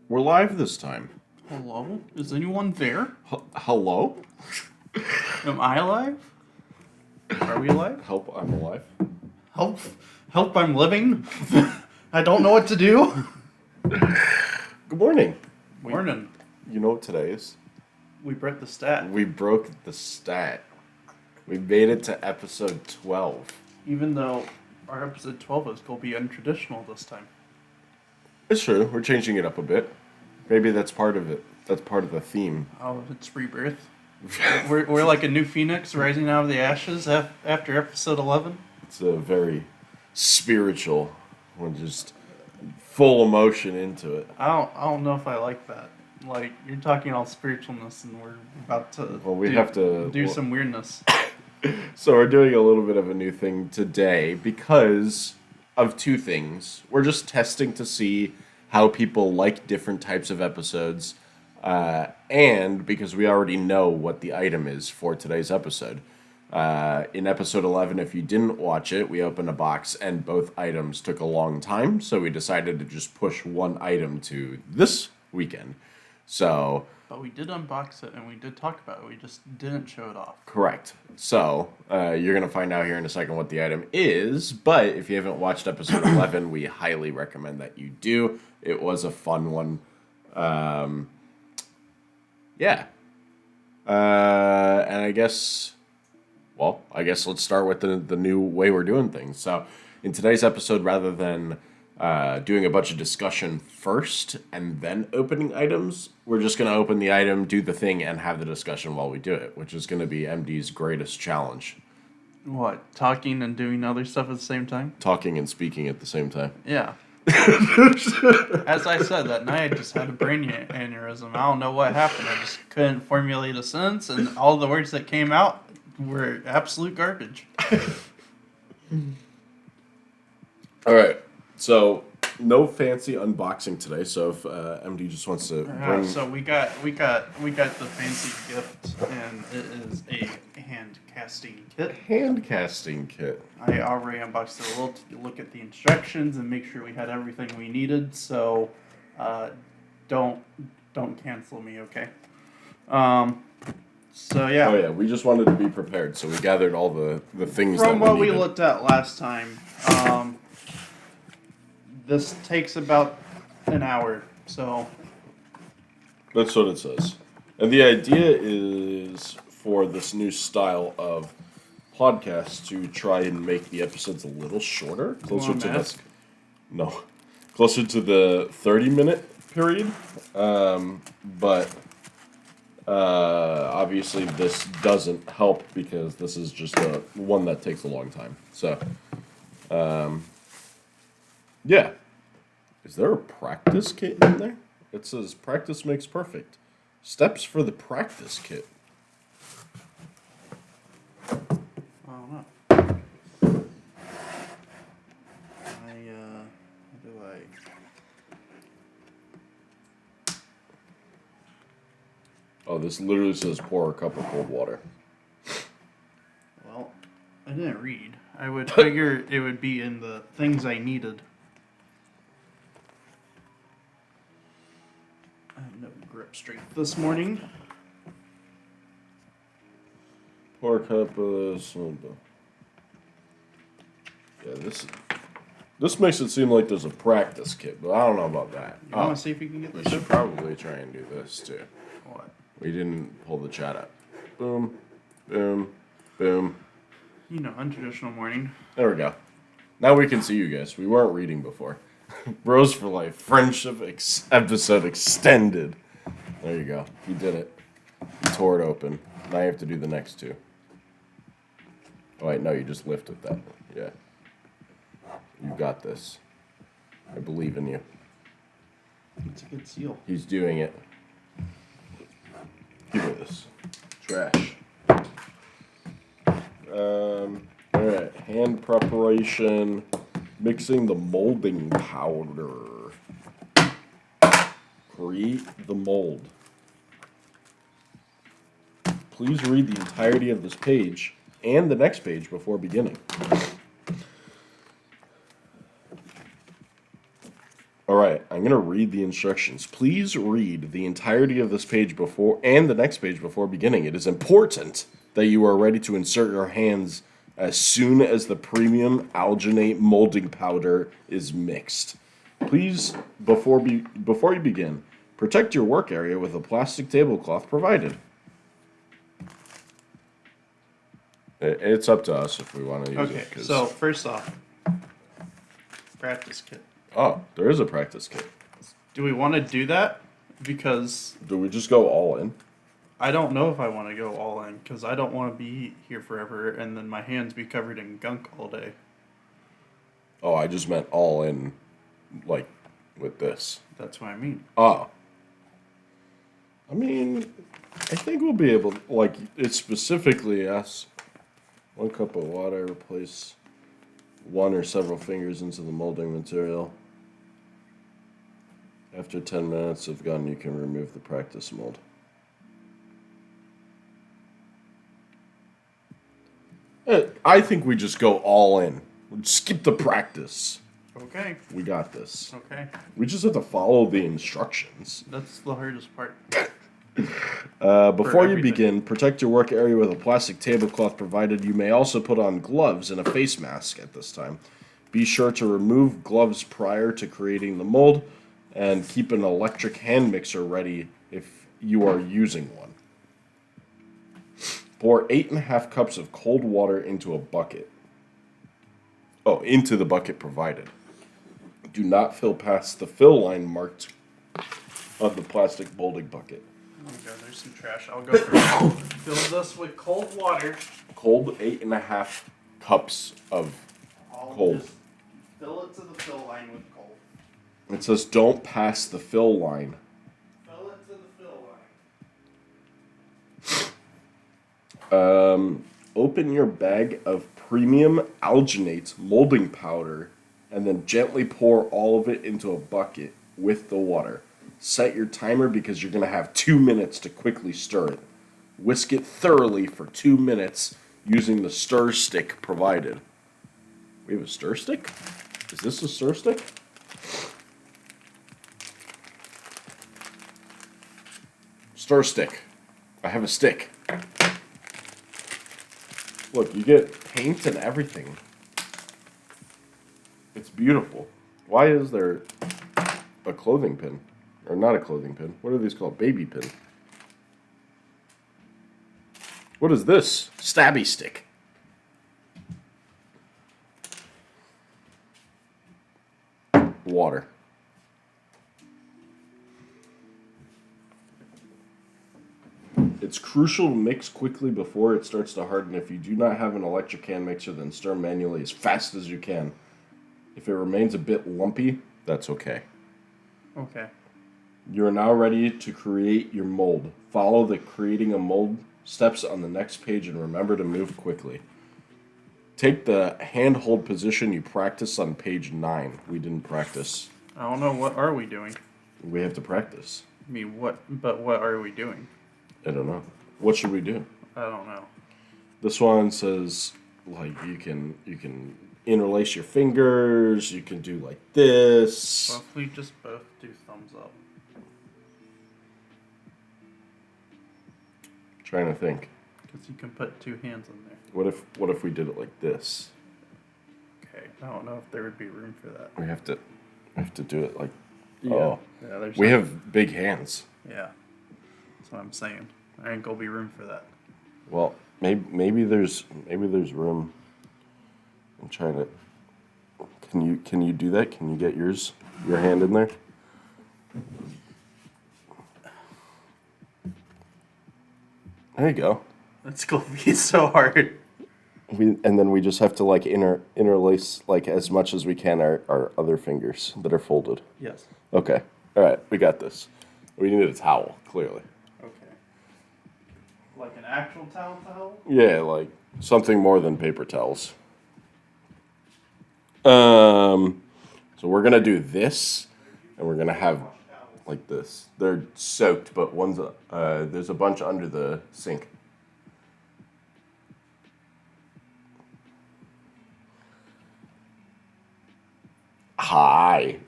We're live this time. Hello? Is anyone there? Hello? Am I alive? Are we alive? Help, I'm alive. Help, I'm living? I don't know what to do. Good morning. Morning. You know what today is? We broke the stat. We broke the stat. We made it to episode 12. Even though our episode 12 is going to be untraditional this time. It's true. We're changing it up a bit. Maybe that's part of it. That's part of the theme. Oh, it's rebirth. we're like a new phoenix rising out of the ashes after episode 11. It's a very spiritual. We're just full emotion into it. I don't know if I like that. Like, you're talking all spiritualness and we're about to have to do some weirdness. So we're doing a little bit of a new thing today because of two things. We're just testing to see how people like different types of episodes, and because we already know what the item is for today's episode. In episode 11, if you didn't watch it, we opened a box and both items took a long time, so we decided to just push one item to this weekend. So... But we did unbox it and we did talk about it. We just didn't show it off. Correct. So, you're going to find out here in a second what the item is, but if you haven't watched episode 11, we highly recommend that you do. It was a fun one. Yeah. And I guess let's start with the new way we're doing things. So, in today's episode, rather than doing a bunch of discussion first and then opening items, we're just going to open the item, do the thing, and have the discussion while we do it, which is going to be MD's greatest challenge. What? Talking and doing other stuff at the same time? Talking and speaking at the same time. Yeah. As I said, that night I just had a brain aneurysm. I don't know what happened. I just couldn't formulate a sentence, and all the words that came out were absolute garbage. All right. So, no fancy unboxing today. So, if MD just wants to bring... So we got the fancy gift, and it is a hand casting kit. Hand casting kit. I already unboxed it a little to look at the instructions and make sure we had everything we needed. So, don't cancel me, okay? So yeah. Oh yeah, we just wanted to be prepared, so we gathered all the things From that we what we needed. looked at last time. This takes about an hour, so... That's what it says. And the idea is for this new style of podcast to try and make the episodes a little shorter. Closer to the 30-minute period. But obviously this doesn't help because this is just one that takes a long time. So, yeah. Is there a practice kit in there? It says practice makes perfect. Steps for the practice kit. I don't know. How do I... Oh, this literally says pour a cup of cold water. Well, I didn't read. I would figure it would be in the things I needed. I have no grip strength this morning. Pour a cup of soda. Yeah, this makes it seem like there's a practice kit, but I don't know about that. You want to see if you can get We this? should probably try and do this too. What? We didn't pull the chat up. Boom, boom, boom. You know, untraditional morning. There we go. Now we can see you guys. We weren't reading before. Bros for Life Friendship episode extended. There you go. You did it. You tore it open. Now you have to do the next two. Oh wait, no, you just lifted that. Yeah. You got this. I believe in you. It's a good seal. He's doing it. Give me this. Trash. Alright. Hand preparation. Mixing the molding powder. Create the mold. Please read the entirety of this page and the next page before beginning. Alright, I I'm going to read the instructions. Please read the entirety of this page before and the next page before beginning. It is important that you are ready to insert your hands as soon as the premium alginate molding powder is mixed. Please, before you begin, protect your work area with a plastic tablecloth provided. It's up to us if we want to use it. Okay, so first off, practice kit. Oh, there is a practice kit. Do we want to do that? Because Do we just go all in? I don't know if I want to go all in, because I don't want to be here forever and then my hands be covered in gunk all day. Oh, I just meant all in, like, with this. That's what I mean. Oh. I mean, I think we'll be able, like, it specifically asks 1 cup of water, replace 1 or several fingers into the molding material. After 10 minutes have gone, you can remove the practice mold. I think we just go all in. Skip the practice. Okay. We got this. Okay. We just have to follow the instructions. That's the hardest part. Before you everything. begin, protect your work area with a plastic tablecloth provided. You may also put on gloves and a face mask at this time. Be sure to remove gloves prior to creating the mold and keep an electric hand mixer ready if you are using one. Pour 8.5 cups of cold water into a bucket. Oh, into the bucket provided. Do not fill past the fill line marked on the plastic molding bucket. Oh my god, there's some trash. I'll go first. Fill this with cold water. Cold 8.5 cups of I'll cold. just fill it to the fill line with cold. It says don't pass the fill line. Fill it to the fill line. Open your bag of premium alginate molding powder and then gently pour all of it into a bucket with the water. Set your timer because you're going to have 2 minutes to quickly stir it. Whisk it thoroughly for 2 minutes using the stir stick provided. We have a stir stick? Is this a stir stick? Stir stick. I have a stick. Look, you get paint and everything. It's beautiful. Why is there a clothing pin? Or not a clothing pin. What are these called? Baby pin. What is this? Stabby stick. Water. It's crucial to mix quickly before it starts to harden. If you do not have an electric hand mixer, then stir manually as fast as you can. If it remains a bit lumpy, that's okay. Okay. You are now ready to create your mold. Follow the creating a mold steps on the next page and remember to move quickly. Take the handhold position you practiced on page 9. We didn't practice. I don't know, what are we doing? We have to practice. I mean, what are we doing? I don't know. What should we do? I don't know. This one says like you can interlace your fingers, you can do like this. Well, if we just both do thumbs up. Trying to think. Because you can put 2 hands in there. What if we did it like this? Okay. I don't know if there would be room for that. We have to do it like Yeah, we have big hands. Yeah. That's what I'm saying. There ain't gonna be room for that. Well, maybe there's room. I'm trying to. Can you do that? Can you get your hand in there? There you go. That's gonna be so hard. And then we just have to like interlace like as much as we can our other fingers that are folded. Yes. Okay. All right. We got this. We need a towel, clearly. Okay. Like an actual towel? Yeah, like something more than paper towels. So we're gonna do this, and we're gonna have like this. They're soaked, but one's there's a bunch under the sink. Hi.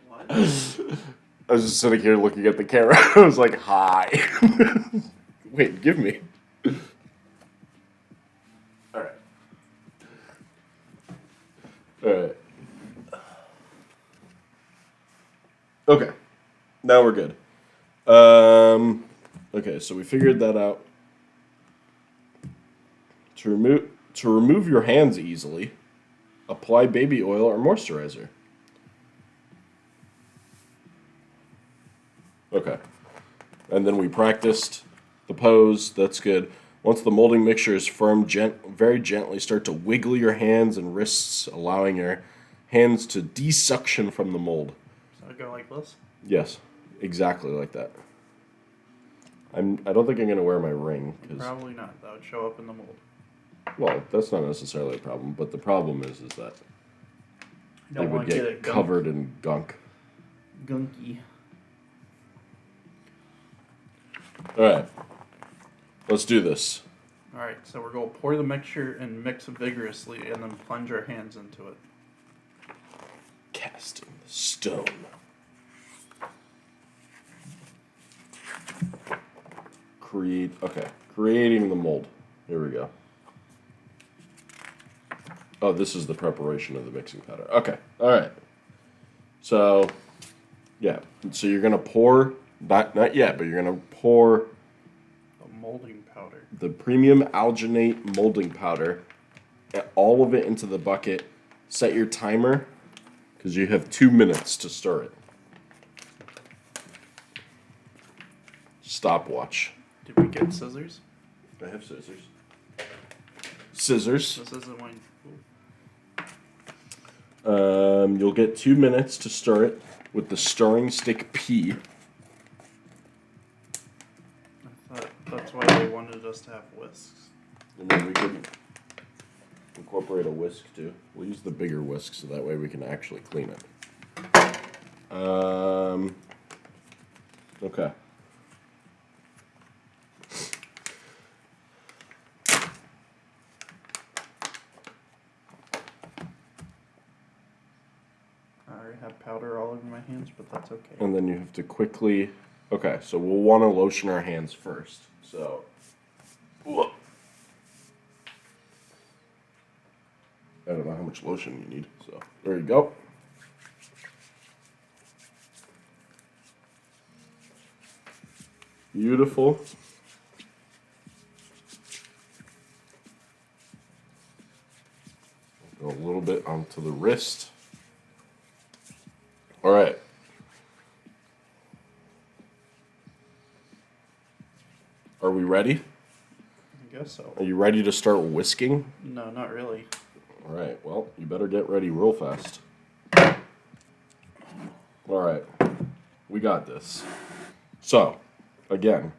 What? I was just sitting here looking at the camera. I was like, hi. Wait, give me. Alright. Alright. Okay. Now we're good. Okay, so we figured that out. To remove your hands easily, apply baby oil or moisturizer. Okay. And then we practiced the pose. That's good. Once the molding mixture is firm, very gently start to wiggle your hands and wrists, allowing your hands to desuction from the mold. So I go like this? Yes, exactly like that. I don't think I'm going to wear my ring. Probably not. That would show up in the mold. Well, that's not necessarily a problem, but the problem is that Don't it would want to get it covered in gunk. gunky. All right, let's do this. All right, so we're going to pour the mixture and mix vigorously and then plunge our hands into it. Casting the stone. Creating the mold. Here we go. Oh, this is the preparation of the mixing powder. Okay, all right. So, yeah. So you're gonna pour, not yet, but you're gonna pour A molding powder. the premium alginate molding powder, all of it into the bucket. Set your timer, because you have 2 minutes to stir it. Stopwatch. Did we get scissors? I have scissors. Scissors. This isn't one. You'll get 2 minutes to stir it with the stirring stick P. I thought that's why they wanted us to have whisks. And then we can incorporate a whisk too. We'll use the bigger whisk so that way we can actually clean it. Okay. I already have powder all over my hands, but that's okay. And then you have to quickly. Okay, so we'll want to lotion our hands first. So. I don't know how much lotion you need. So there you go. Beautiful. Go a little bit onto the wrist. All right. Are we ready? I guess so. Are you ready to start whisking? No, not really. All right. Well, you better get ready real fast. All right. We got this. So, again,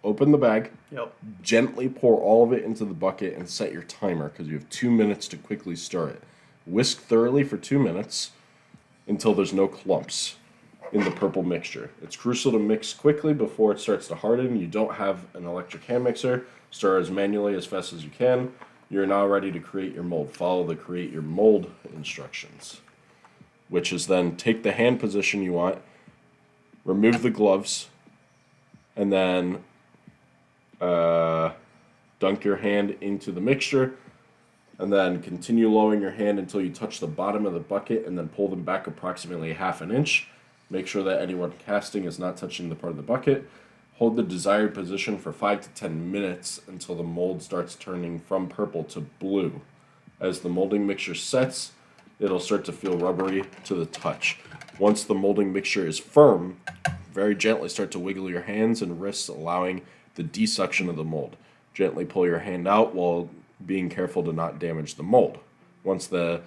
open the bag. Yep. Gently pour all of it into the bucket and set your timer because you have 2 minutes to quickly stir it. Whisk thoroughly for 2 minutes until there's no clumps in the purple mixture. It's crucial to mix quickly before it starts to harden. You don't have an electric hand mixer. Stir as manually as fast as you can. You're now ready to create your mold. Follow the create your mold instructions, which is then take the hand position you want, remove the gloves, and then dunk your hand into the mixture, and then continue lowering your hand until you touch the bottom of the bucket, and then pull them back approximately ½ an inch. Make sure that anyone casting is not touching the part of the bucket. Hold the desired position for 5 to 10 minutes until the mold starts turning from purple to blue. As the molding mixture sets, it'll start to feel rubbery to the touch. Once the molding mixture is firm, very gently start to wiggle your hands and wrists, allowing the desuction of the mold. Gently pull your hand out while being careful to not damage the mold. Once the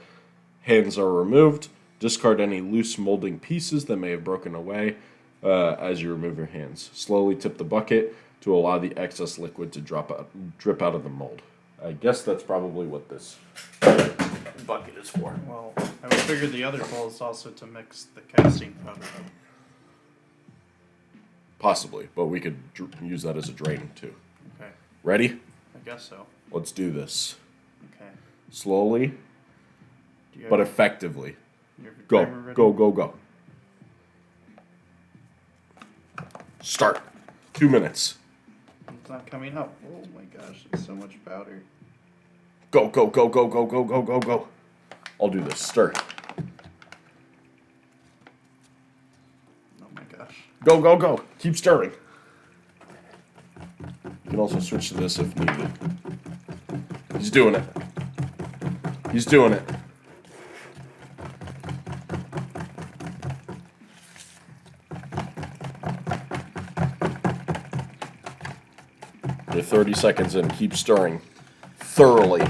hands are removed, discard any loose molding pieces that may have broken away as you remove your hands. Slowly tip the bucket to allow the excess liquid to drip out of the mold. I guess that's probably what this bucket is for. Well, I figured the other bowl is also to mix the casting powder up. Possibly, but we could use that as a drain too. Okay. Ready? I guess so. Let's do this. Okay. Slowly, Do you have but effectively. your Go, timer ready? go, go, go. Start. 2 minutes. It's not coming up. Oh my gosh, there's so much powder. Go, go, go, go, go, go, go, go, go. I'll do this. Stir. Oh my gosh. Go, go, go. Keep stirring. You can also switch to this if needed. He's doing it. He's doing it. You're 30 seconds in. Keep stirring thoroughly.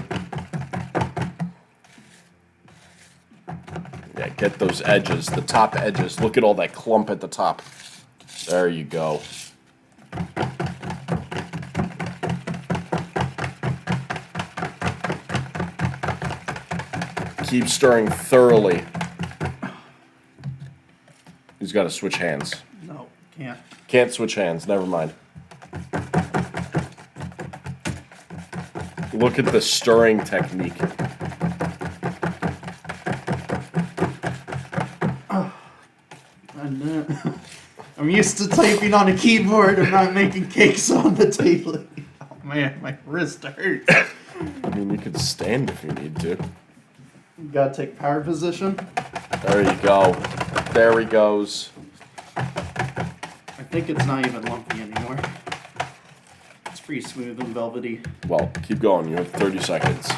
Yeah, get those edges, the top edges. Look at all that clump at the top. There you go. Keep stirring thoroughly. He's got to switch hands. No, can't. Can't switch hands. Never mind. Look at the stirring technique. I'm used to typing on a keyboard. I'm not making cakes on the table. Oh man, my wrist hurts. I mean, you could stand if you need to. You gotta take power position. There you go. There he goes. I think it's not even lumpy anymore. It's pretty smooth and velvety. Well, keep going. You have 30 seconds.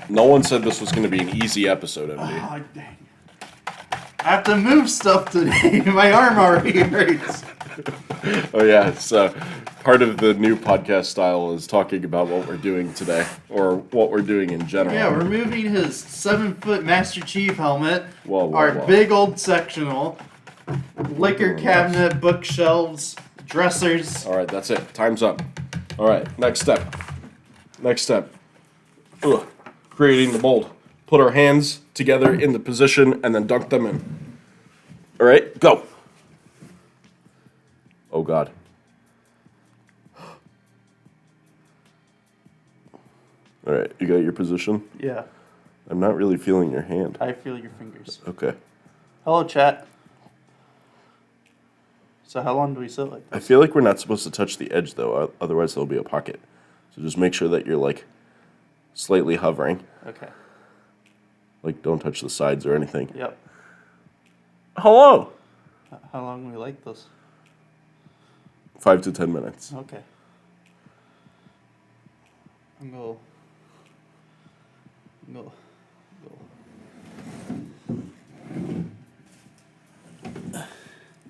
No one said this was going to be an easy episode, MD. Oh, dang. I have to move stuff today. My arm already hurts. Oh, yeah. So part of the new podcast style is talking about what we're doing today, or what we're doing in general. Yeah, we're moving his 7-foot Master Chief helmet, Whoa, our whoa. big old sectional, liquor cabinet, bookshelves, dressers. All right, that's it. Time's up. All right, next step. Next step. Ugh. Creating the mold. Put our hands together in the position and then dunk them in. All right, go. Oh, God. All right, you got your position? Yeah, I'm not really feeling your hand. I feel your fingers. Okay. Hello, chat. So how long do we sit like I this? feel like we're not supposed to touch the edge, though. Otherwise, there'll be a pocket. So just make sure that you're, like, slightly hovering. Okay. Like, don't touch the sides or anything. Yep. Hello! How long do we like this? 5 to 10 minutes. Okay. I'm go. Go.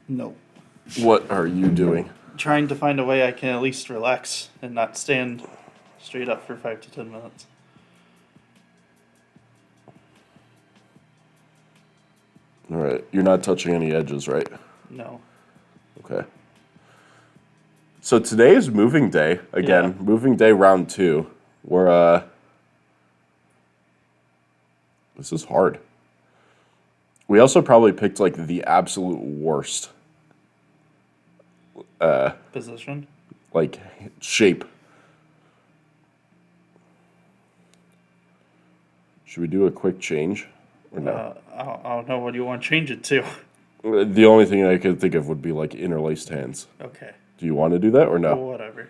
No. What are you doing? Trying to find a way I can at least relax and not stand straight up for 5 to 10 minutes. All right, you're not touching any edges, right? No. Okay. So today is moving day again. Yeah. Moving day round 2. We're this is hard. We also probably picked like the absolute worst Position? like shape. Should we do a quick change or no? I don't know. What do you want to change it to? The only thing I could think of would be like interlaced hands. Okay. Do you want to do that or no? Whatever.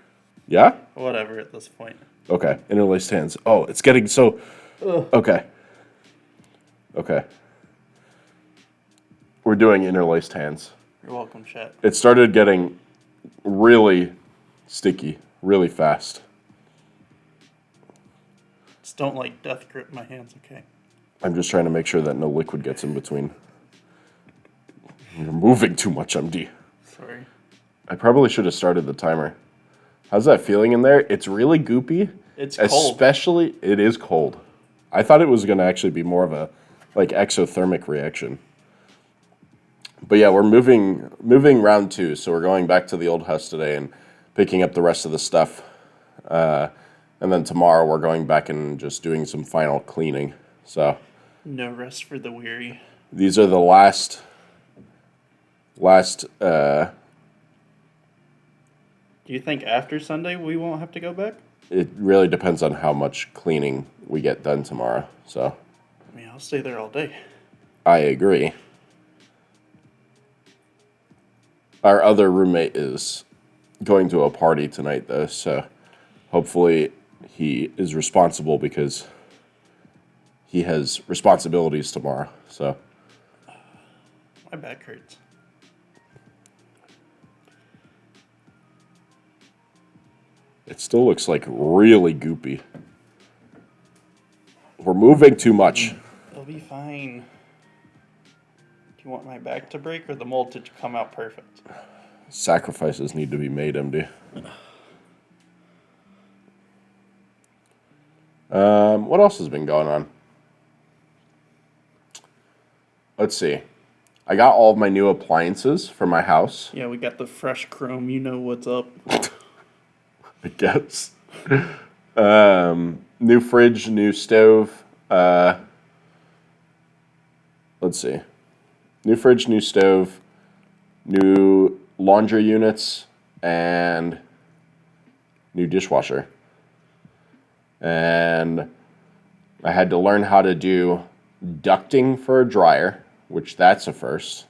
Yeah? Whatever at this point. Okay. Interlaced hands. Oh, it's getting so. Ugh. Okay. Okay. We're doing interlaced hands. You're welcome, chat. It started getting really sticky, really fast. Just don't like death grip my hands, okay? I'm just trying to make sure that no liquid gets in between. You're moving too much, MD. Sorry. I probably should have started the timer. How's that feeling in there? It's really goopy. It's cold. Especially, it is cold. I thought it was going to actually be more of a like exothermic reaction. But yeah, we're moving round 2, so we're going back to the old house today and picking up the rest of the stuff. And then tomorrow we're going back and just doing some final cleaning. So No rest for the weary. these are the last Do you think after Sunday we won't have to go back? It really depends on how much cleaning we get done tomorrow. So I mean, I'll stay there all day. I agree. Our other roommate is going to a party tonight, though, so hopefully he is responsible because he has responsibilities tomorrow. So My back hurts. it still looks like really goopy. We're moving too much. It'll be fine. Do you want my back to break or the mold to come out perfect? Sacrifices need to be made, MD. What else has been going on? Let's see. I got all of my new appliances for my house, Yeah, we got the fresh chrome. You know what's up. I guess. New fridge, new stove. Let's see. New fridge, new stove, new laundry units, and new dishwasher. And I had to learn how to do ducting for a dryer, which that's a first.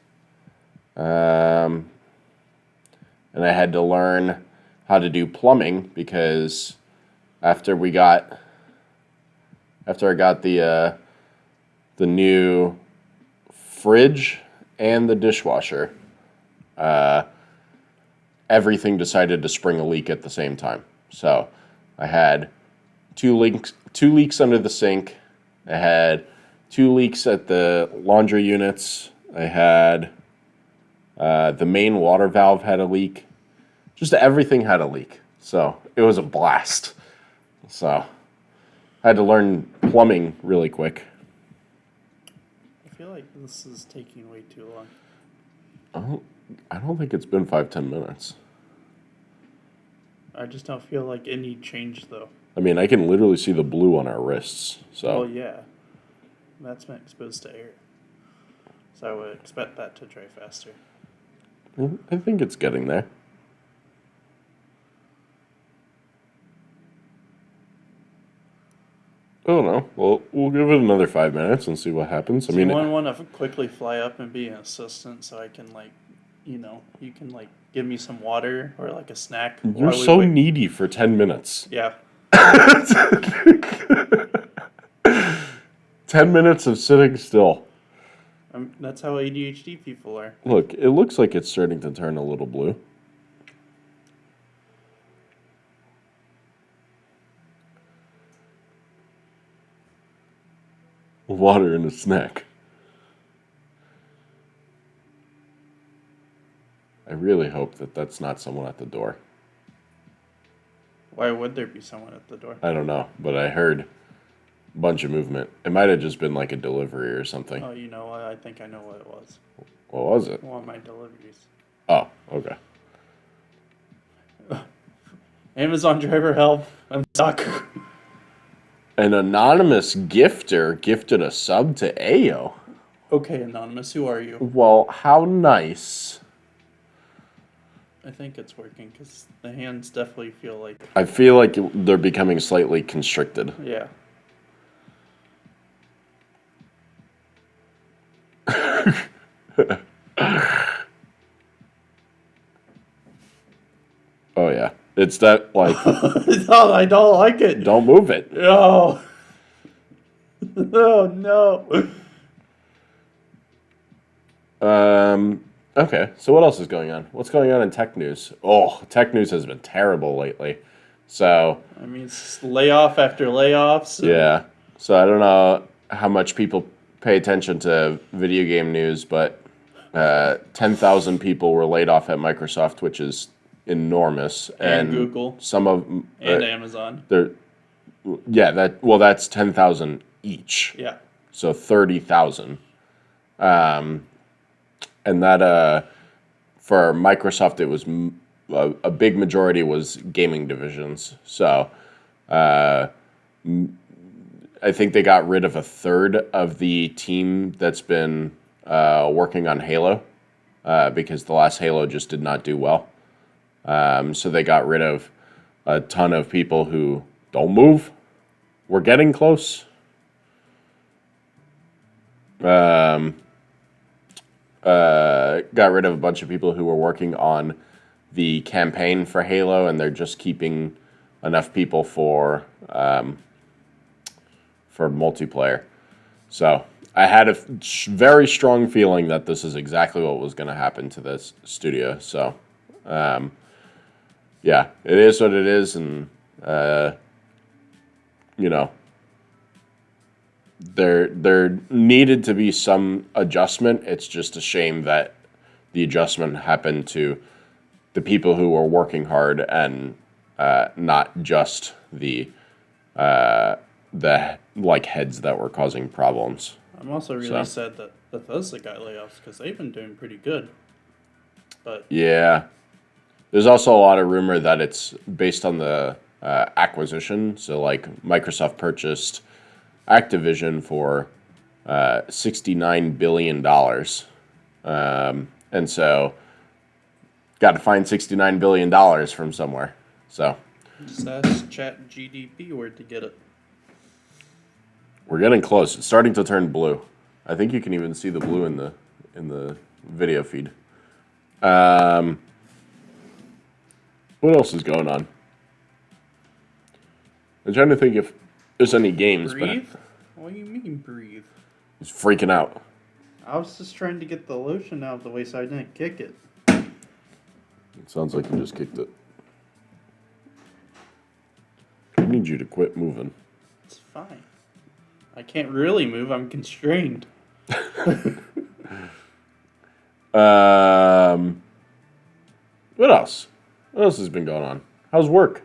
And I had to learn how to do plumbing because after I got the new fridge and the dishwasher, everything decided to spring a leak at the same time. So I had two leaks under the sink. I had 2 leaks at the laundry units. I had the main water valve had a leak. Just everything had a leak. So it was a blast. So I had to learn plumbing really quick. I feel like this is taking way too long. I don't think it's been 5-10 minutes. I just don't feel like any change, though. I mean, I can literally see the blue on our wrists. So Well, yeah. That's been exposed to air. So I would expect that to dry faster. I think it's getting there. I don't know. Well, we'll give it another 5 minutes and see what happens. I Do mean, you want to quickly fly up and be an assistant so I can, like, you can, like, give me some water or, like, a snack? you're while we so wait? needy for 10 minutes. Yeah. 10 minutes of sitting still. That's how ADHD people are. Look, it looks like it's starting to turn a little blue. Water and a snack. I really hope that that's not someone at the door. Why would there be someone at the door? I don't know, but I heard a bunch of movement. It might have just been like a delivery or something. Oh, you know what? I think I know what it was. What was it? One of my deliveries. Oh, okay. Amazon driver help. I'm stuck. An anonymous gifter gifted a sub to Ayo. Okay, Anonymous, who are you? Well, how nice. I think it's working because the hands definitely feel like. I feel like they're becoming slightly constricted. Yeah. Oh, yeah. It's that, like, No, I don't like it. don't move it. No. Oh, no. Okay, so what else is going on? What's going on in tech news? Oh, tech news has been terrible lately. So, I mean, it's layoff after layoffs. yeah. So I don't know how much people pay attention to video game news, but 10,000 people were laid off at Microsoft, which is enormous. And Google. Some of And Amazon. that's 10,000 each. Yeah. So 30,000. And that for Microsoft, it was a big majority was gaming divisions. So I think they got rid of a third of the team that's been working on Halo because the last Halo just did not do well. So they got rid of a ton of people who don't move. We're getting close. Got rid of a bunch of people who were working on the campaign for Halo, and they're just keeping enough people for multiplayer. So I had a very strong feeling that this is exactly what was going to happen to this studio. So, yeah, it is what it is, and you know, there needed to be some adjustment. It's just a shame that the adjustment happened to the people who were working hard and not just the heads that were causing problems. I'm also really sad that Bethesda got layoffs because they've been doing pretty good. But yeah, there's also a lot of rumor that it's based on the acquisition. So like Microsoft purchased Activision for $69 billion. And so got to find $69 billion from somewhere. So just ask Chat GDP where to get it. We're getting close. It's starting to turn blue. I think you can even see the blue in the video feed. What else is going on? I'm trying to think if there's any games. Breathe? What do you mean breathe? He's freaking out. I was just trying to get the lotion out of the way so I didn't kick it. It sounds like you just kicked it. I need you to quit moving. It's fine. I can't really move. I'm constrained. What else? What else has been going on? How's work?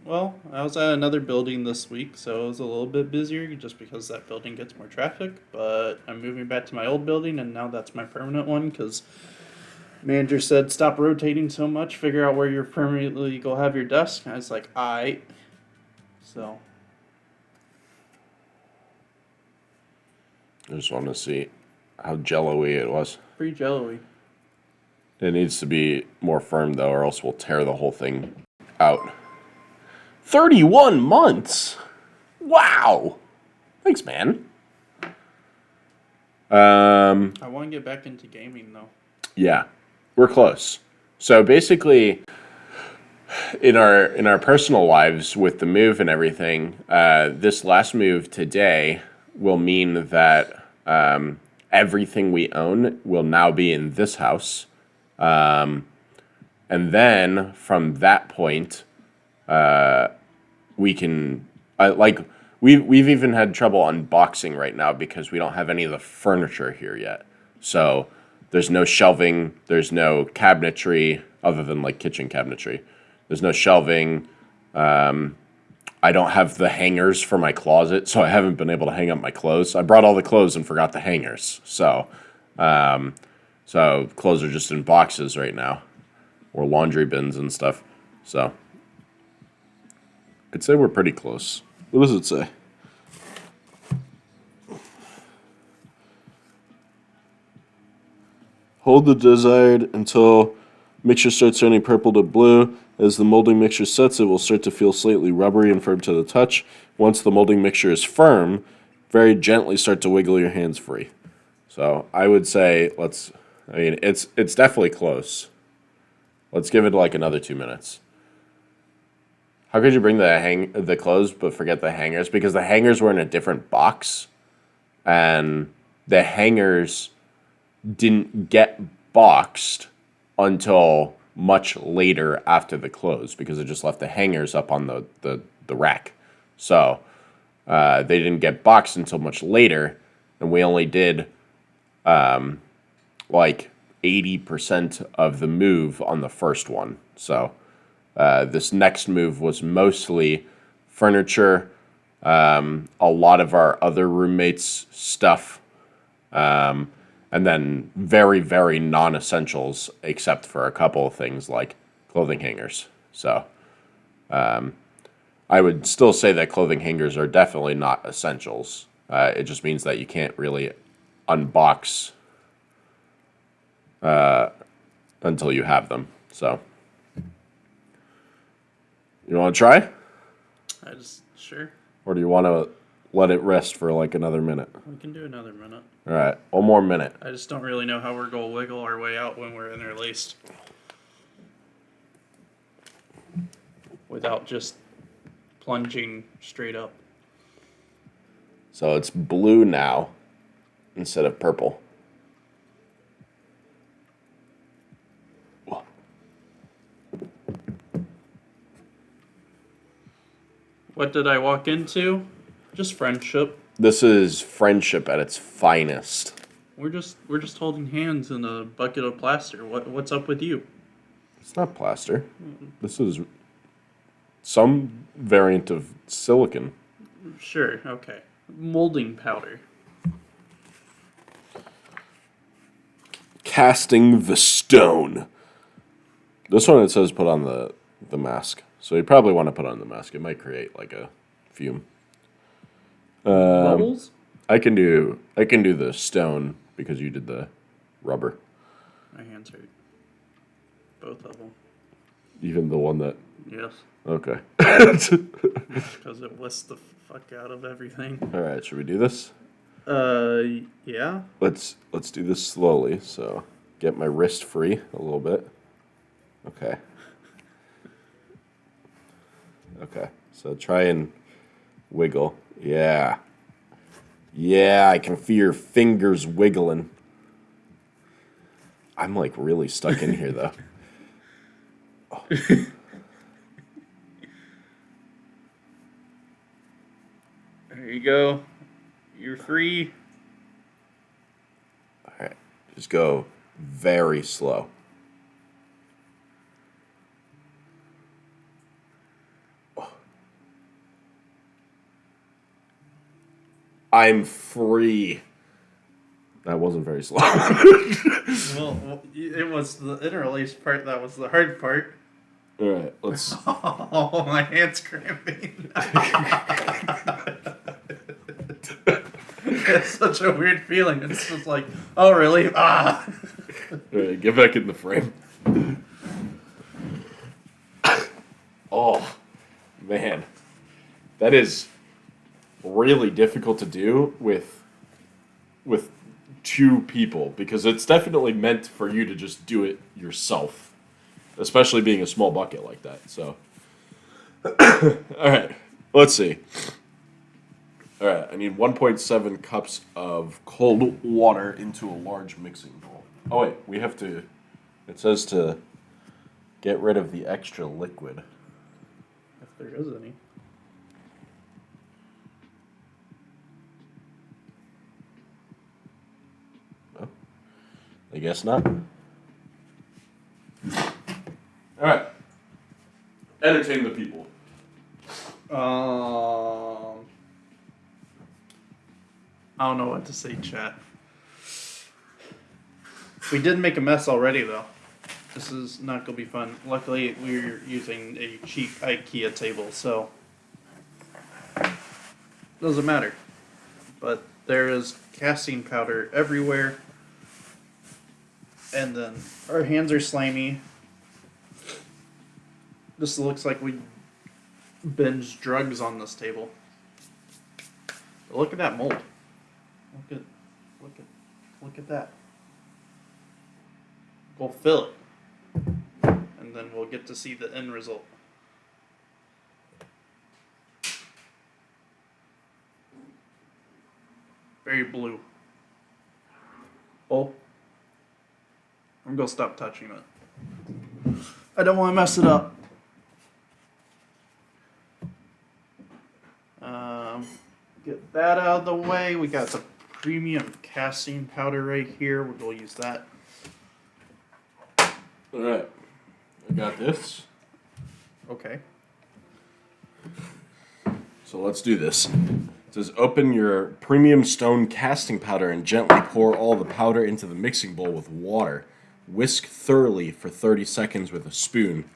Well, I was at another building this week, so it was a little bit busier just because that building gets more traffic. But I'm moving back to my old building, and now that's my permanent one because manager said stop rotating so much, figure out where you're permanently go have your desk. And I was like, aight. So I just want to see how jello-y it was. pretty jello-y. It needs to be more firm, though, or else we'll tear the whole thing out. 31 months? Wow! Thanks, man. I want to get back into gaming, though. Yeah, we're close. So basically, in our personal lives with the move and everything, this last move today will mean that everything we own will now be in this house. And then from that point, we can we've even had trouble unboxing right now because we don't have any of the furniture here yet. So there's no shelving, there's no cabinetry other than like kitchen cabinetry. There's no shelving. I don't have the hangers for my closet, so I haven't been able to hang up my clothes. I brought all the clothes and forgot the hangers. So clothes are just in boxes right now, or laundry bins and stuff. So I'd say we're pretty close. What does it say? Hold the desired until mixture starts turning purple to blue. As the molding mixture sets, it will start to feel slightly rubbery and firm to the touch. Once the molding mixture is firm, very gently start to wiggle your hands free. So I would say it's definitely close. Let's give it like another 2 minutes. How could you bring the clothes but forget the hangers? Because the hangers were in a different box, and the hangers didn't get boxed until much later after the clothes because it just left the hangers up on the rack. So they didn't get boxed until much later, and we only did like 80% of the move on the first one. So this next move was mostly furniture, a lot of our other roommates' stuff, and then very, very non-essentials, except for a couple of things like clothing hangers. So I would still say that clothing hangers are definitely not essentials. It just means that you can't really unbox until you have them. So, you want to try? Sure. Or do you want to let it rest for like another minute? We can do another minute. All right, one more minute. I just don't really know how we're going to wiggle our way out when we're interlaced. Without just plunging straight up. So it's blue now instead of purple. What did I walk into? Just friendship. This is friendship at its finest. We're just holding hands in a bucket of plaster. What's up with you? It's not plaster. This is some variant of silicon. Sure, okay. Molding powder. Casting the stone. This one, it says put on the mask. So you probably want to put on the mask. It might create like a fume. Bubbles? I can do the stone because you did the rubber. My hands hurt. Both of them. Even the one that... Yes. Okay. Because it whisked the fuck out of everything. All right, should we do this? Yeah. Let's do this slowly. So get my wrist free a little bit. Okay. Okay. So try and wiggle. Yeah. Yeah, I can feel your fingers wiggling. I'm like really stuck in here though. Oh. There you go. You're free. All right. Just go very slow. Oh. I'm free. That wasn't very slow. Well, it was the interlace part that was the hard part. All right, let's... Oh, my hand's cramping. It's such a weird feeling. It's just like, oh, really? Ah. All right, get back in the frame. Oh, man. That is really difficult to do with two people because it's definitely meant for you to just do it yourself, especially being a small bucket like that. So, all right, let's see. All right, I need 1.7 cups of cold water into a large mixing bowl. Oh, wait, we have to... It says to get rid of the extra liquid. If there is any. Oh, I guess not. All right. Entertain the people. I don't know what to say, chat. We did make a mess already, though. This is not going to be fun. Luckily, we're using a cheap IKEA table, so doesn't matter. But there is casting powder everywhere. And then our hands are slimy. This looks like we binged drugs on this table. But look at that mold. Look at that. We'll fill it. And then we'll get to see the end result. Very blue. Oh. I'm gonna stop touching it. I don't want to mess it up. Get that out of the way. We got the premium casting powder right here. We're gonna use that. All right. I got this. Okay. So let's do this. It says open your premium stone casting powder and gently pour all the powder into the mixing bowl with water. Whisk thoroughly for 30 seconds with a spoon.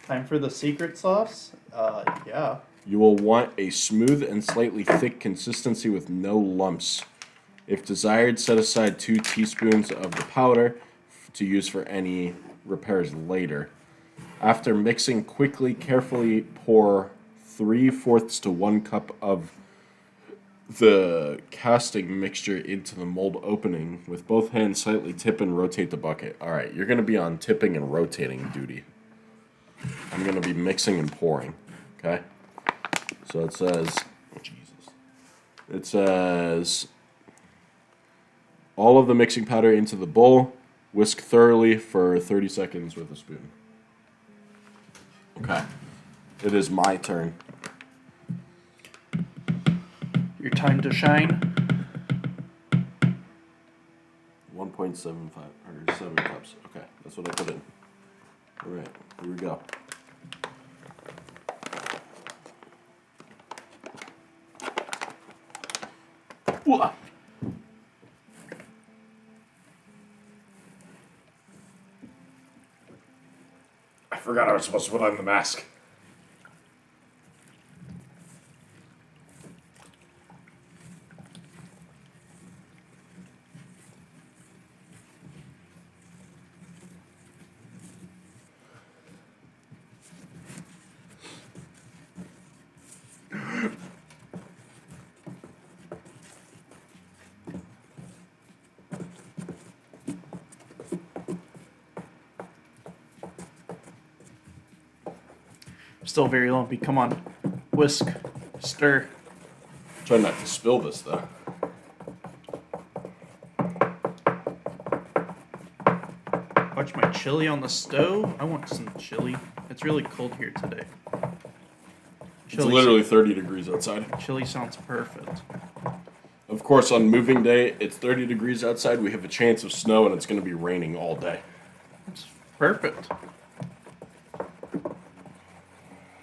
Time for the secret sauce? Yeah. You will want a smooth and slightly thick consistency with no lumps. If desired, set aside 2 teaspoons of the powder to use for any repairs later. After mixing, carefully pour 3/4 to 1 cup of the casting mixture into the mold opening. With both hands, slightly tip and rotate the bucket. All right, you're going to be on tipping and rotating duty. I'm going to be mixing and pouring. Okay? So it says, oh, Jesus. It says, all of the mixing powder into the bowl. Whisk thoroughly for 30 seconds with a spoon. Okay. It is my turn. Your time to shine. 1.75 or 7 cups. Okay, that's what I put in. All right, here we go. Whoa. I forgot I was supposed to put on the mask. Still very lumpy. Come on. Whisk. Stir. Try not to spill this though. Watch my chili on the stove. I want some chili. It's really cold here today. It's literally 30 degrees outside. Chili sounds perfect. Of course, on moving day, it's 30 degrees outside. We have a chance of snow, and it's going to be raining all day. It's perfect.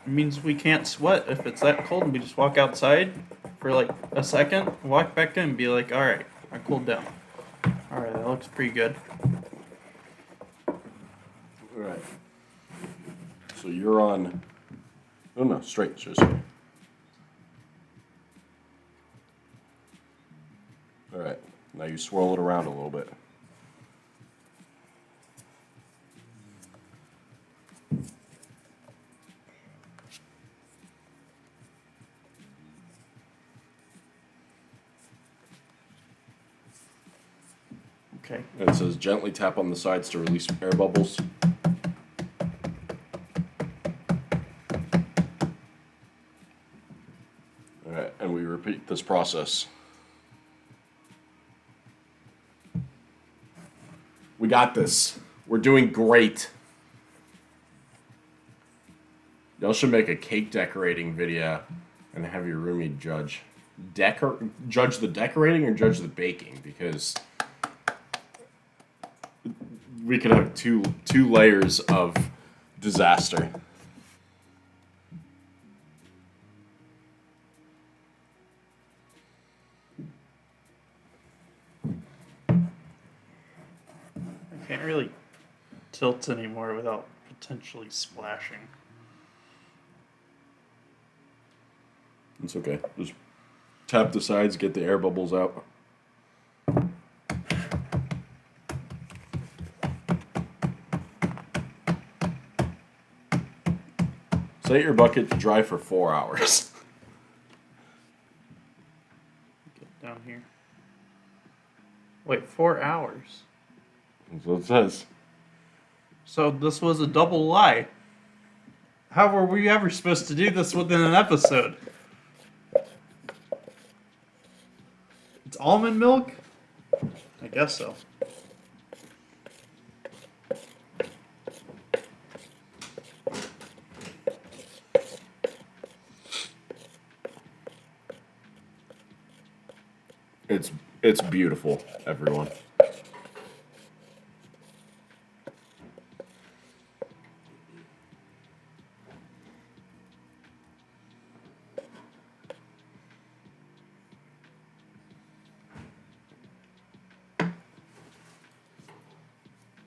It means we can't sweat if it's that cold, and we just walk outside for like a second, walk back in, and be like, all right, I cooled down. All right, that looks pretty good. All right. So you're on. Oh no, straight, just straight. All right. Now you swirl it around a little bit. Okay. And it says gently tap on the sides to release air bubbles. All right, and we repeat this process. We got this. We're doing great. Y'all should make a cake decorating video and have your roomie judge. Judge the decorating or judge the baking, because we could have two layers of disaster. I can't really tilt anymore without potentially splashing. It's okay. Just tap the sides, get the air bubbles out. Set your bucket to dry for 4 hours. Get down here. Wait, 4 hours? That's what it says. So this was a double lie. How were we ever supposed to do this within an episode? It's almond milk? I guess so. It's beautiful, everyone.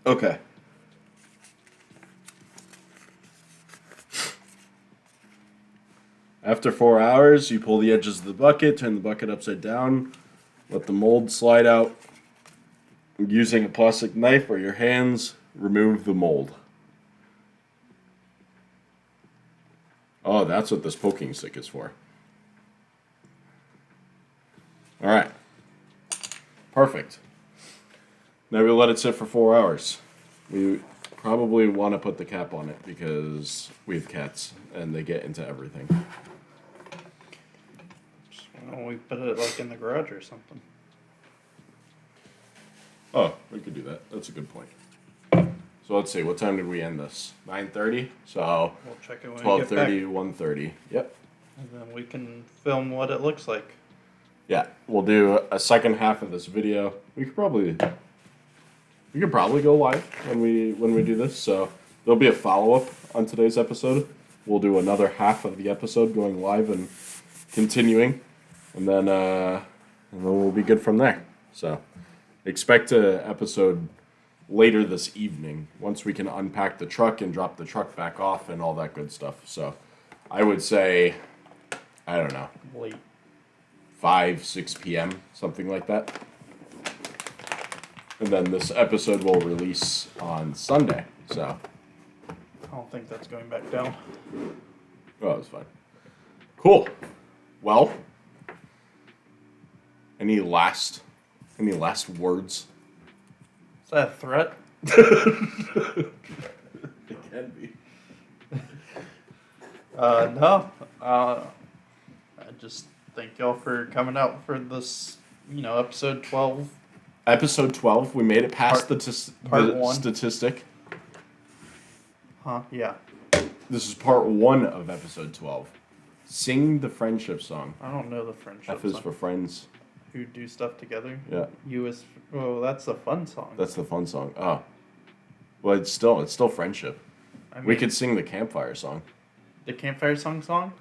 Okay. After 4 hours, you pull the edges of the bucket, turn the bucket upside down, let the mold slide out. Using a plastic knife or your hands, remove the mold. Oh, that's what this poking stick is for. All right. Perfect. Now we let it sit for 4 hours. We probably want to put the cap on it because we have cats and they get into everything. We put it like in the garage or something. Oh, we could do that. That's a good point. So let's see. What time did we end this? 9:30. So We'll check it when we get back. 12:30, 1:30. Yep. And then we can film what it looks like. Yeah, we'll do a second half of this video. We could probably go live when we do this. So there'll be a follow-up on today's episode. We'll do another half of the episode going live and continuing, and then we'll be good from there. So expect an episode later this evening once we can unpack the truck and drop the truck back off and all that good stuff. So I would say, I don't know, Late. 5, 6 p.m., something like that. And then this episode will release on Sunday. So, I don't think that's going back down. oh, it's fine. Cool. Well, any last words? Is that a threat? It can be. No. I just thank y'all for coming out for this, episode 12. Episode 12, we made it past Part the one. statistic. Huh? Yeah. This is part 1 of episode 12. Sing the friendship song. I don't know the friendship F is song. for friends. Who do stuff together. Yeah, U is. Oh, that's the fun song. that's the fun song. Oh. Well, it's still friendship. I mean, We could sing the campfire song. the campfire song.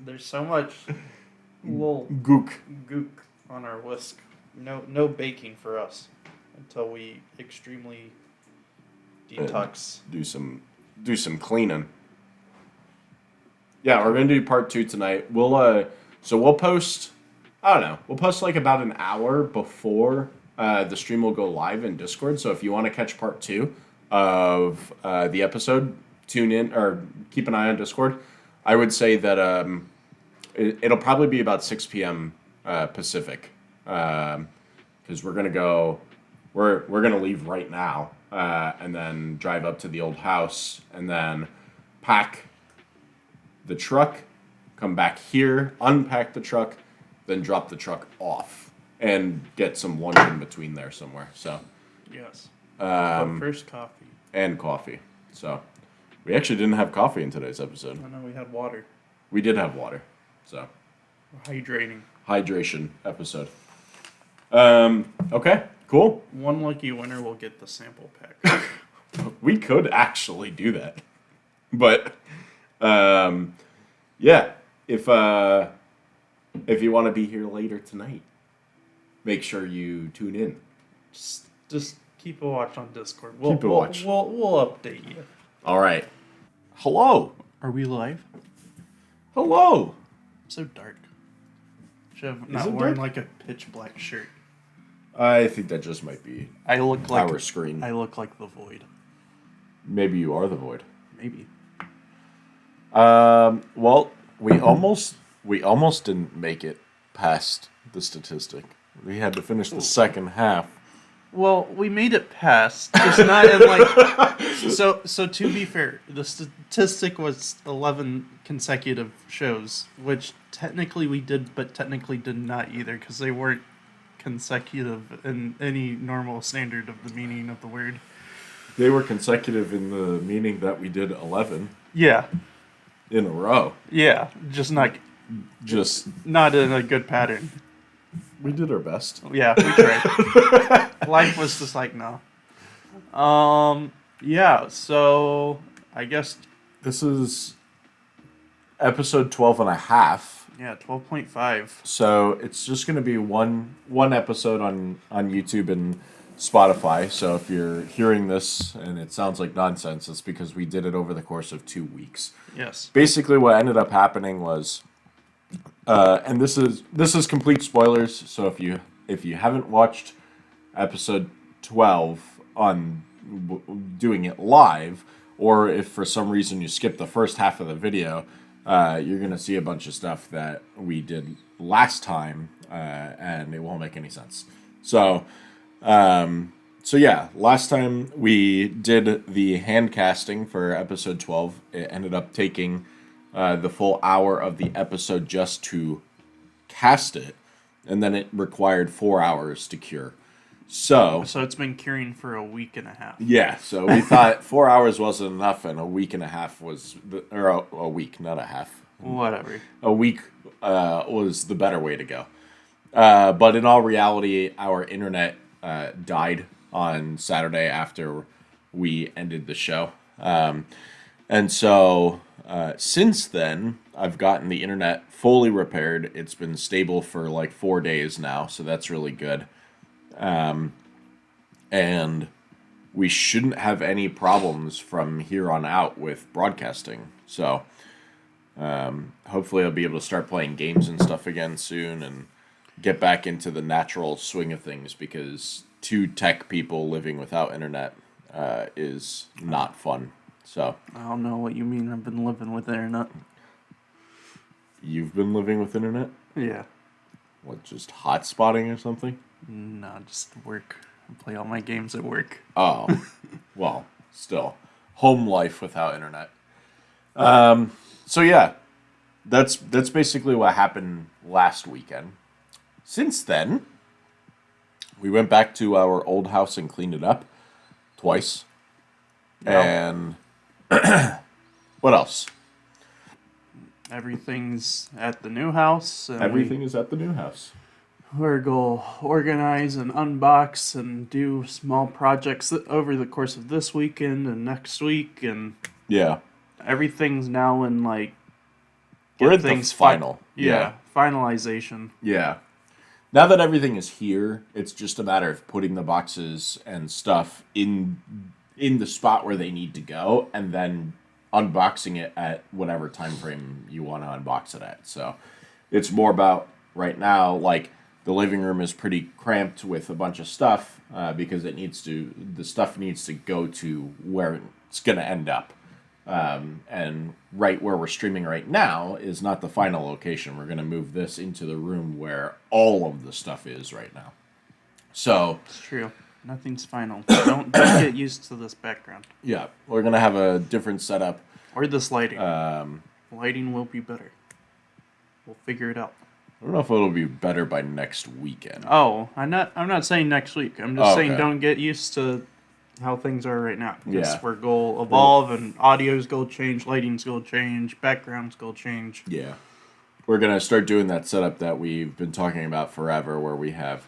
There's so much little Gook. gook on our whisk. No baking for us until we extremely detox. Do some cleaning. Yeah, we're gonna do part 2 tonight. We'll post. I don't know. We'll post like about an hour before the stream will go live in Discord. So if you want to catch part 2 of the episode, tune in or keep an eye on Discord. I would say that it'll probably be about 6 p.m. Pacific, because we're gonna leave right now and then drive up to the old house and then pack the truck, come back here, unpack the truck, then drop the truck off and get some lunch in between there somewhere. So Yes. But first, coffee. and coffee. So we actually didn't have coffee in today's episode. I know we had water. We did have water. So Hydrating. hydration episode. Okay, cool. One lucky winner will get the sample pack. We could actually do that. But yeah, if you want to be here later tonight, make sure you tune in. Just keep a watch on Discord. Keep a watch. We'll update you. All right. Hello. Are we live? Hello. So dark. Should have Is not it worn dark? like a pitch black shirt. I think that just might be I look like our screen. I look like the void. Maybe you are the void. Maybe. Well, we almost didn't make it past the statistic. We had to finish the second half. Well, we made it past. Just not in like. So to be fair, the statistic was 11 consecutive shows, which technically we did, but technically did not either, because they weren't consecutive in any normal standard of the meaning of the word. They were consecutive in the meaning that we did 11 Yeah. in a row. Yeah. Just not in a good pattern. We did our best. Yeah, we tried. Life was just like, no. Yeah, so I guess, This is episode 12 and a half. yeah, 12.5. So it's just going to be one episode on YouTube and Spotify. So if you're hearing this and it sounds like nonsense, it's because we did it over the course of 2 weeks. Yes. Basically, what ended up happening was And this is complete spoilers. So if you haven't watched episode 12 on doing it live, or if for some reason you skip the first half of the video, you're gonna see a bunch of stuff that we did last time, and it won't make any sense. So, yeah, last time we did the hand casting for episode 12. It ended up taking the full hour of the episode just to cast it, and then it required 4 hours to cure. So it's been curing for a week and a half. yeah, so we thought 4 hours wasn't enough, and a week and a half was, or a week, not a half. Whatever. A week was the better way to go. But in all reality, our internet died on Saturday after we ended the show. And so since then, I've gotten the internet fully repaired. It's been stable for like 4 days now, so that's really good. And we shouldn't have any problems from here on out with broadcasting. So hopefully I'll be able to start playing games and stuff again soon and get back into the natural swing of things, because two tech people living without internet is not fun. So I don't know what you mean. I've been living with internet. you've been living with internet? Yeah. What, just hotspotting or something? No, just work. I play all my games at work. Oh, well, still. Home life without internet. So yeah, that's basically what happened last weekend. Since then, we went back to our old house and cleaned it up twice. Yep. And what else? Everything's at the new house. And Everything is at the new house. We're going to organize and unbox and do small projects over the course of this weekend and next week. And Yeah. everything's now in like... We're at the final. Yeah, finalization. Yeah. Now that everything is here, it's just a matter of putting the boxes and stuff in the spot where they need to go, and then unboxing it at whatever time frame you want to unbox it at. So it's more about right now, like the living room is pretty cramped with a bunch of stuff because the stuff needs to go to where it's going to end up. And right where we're streaming right now is not the final location. We're going to move this into the room where all of the stuff is right now. So It's true. Nothing's final. Don't get used to this background. yeah, we're going to have a different setup. Or this lighting. Lighting will be better. We'll figure it out. I don't know if it'll be better by next weekend. Oh, I'm not saying next week. I'm just saying okay. don't get used to how things are right now. Yeah. We're going to evolve, and audio's going to change, lighting's going to change, background's going to change. Yeah. We're going to start doing that setup that we've been talking about forever, where we have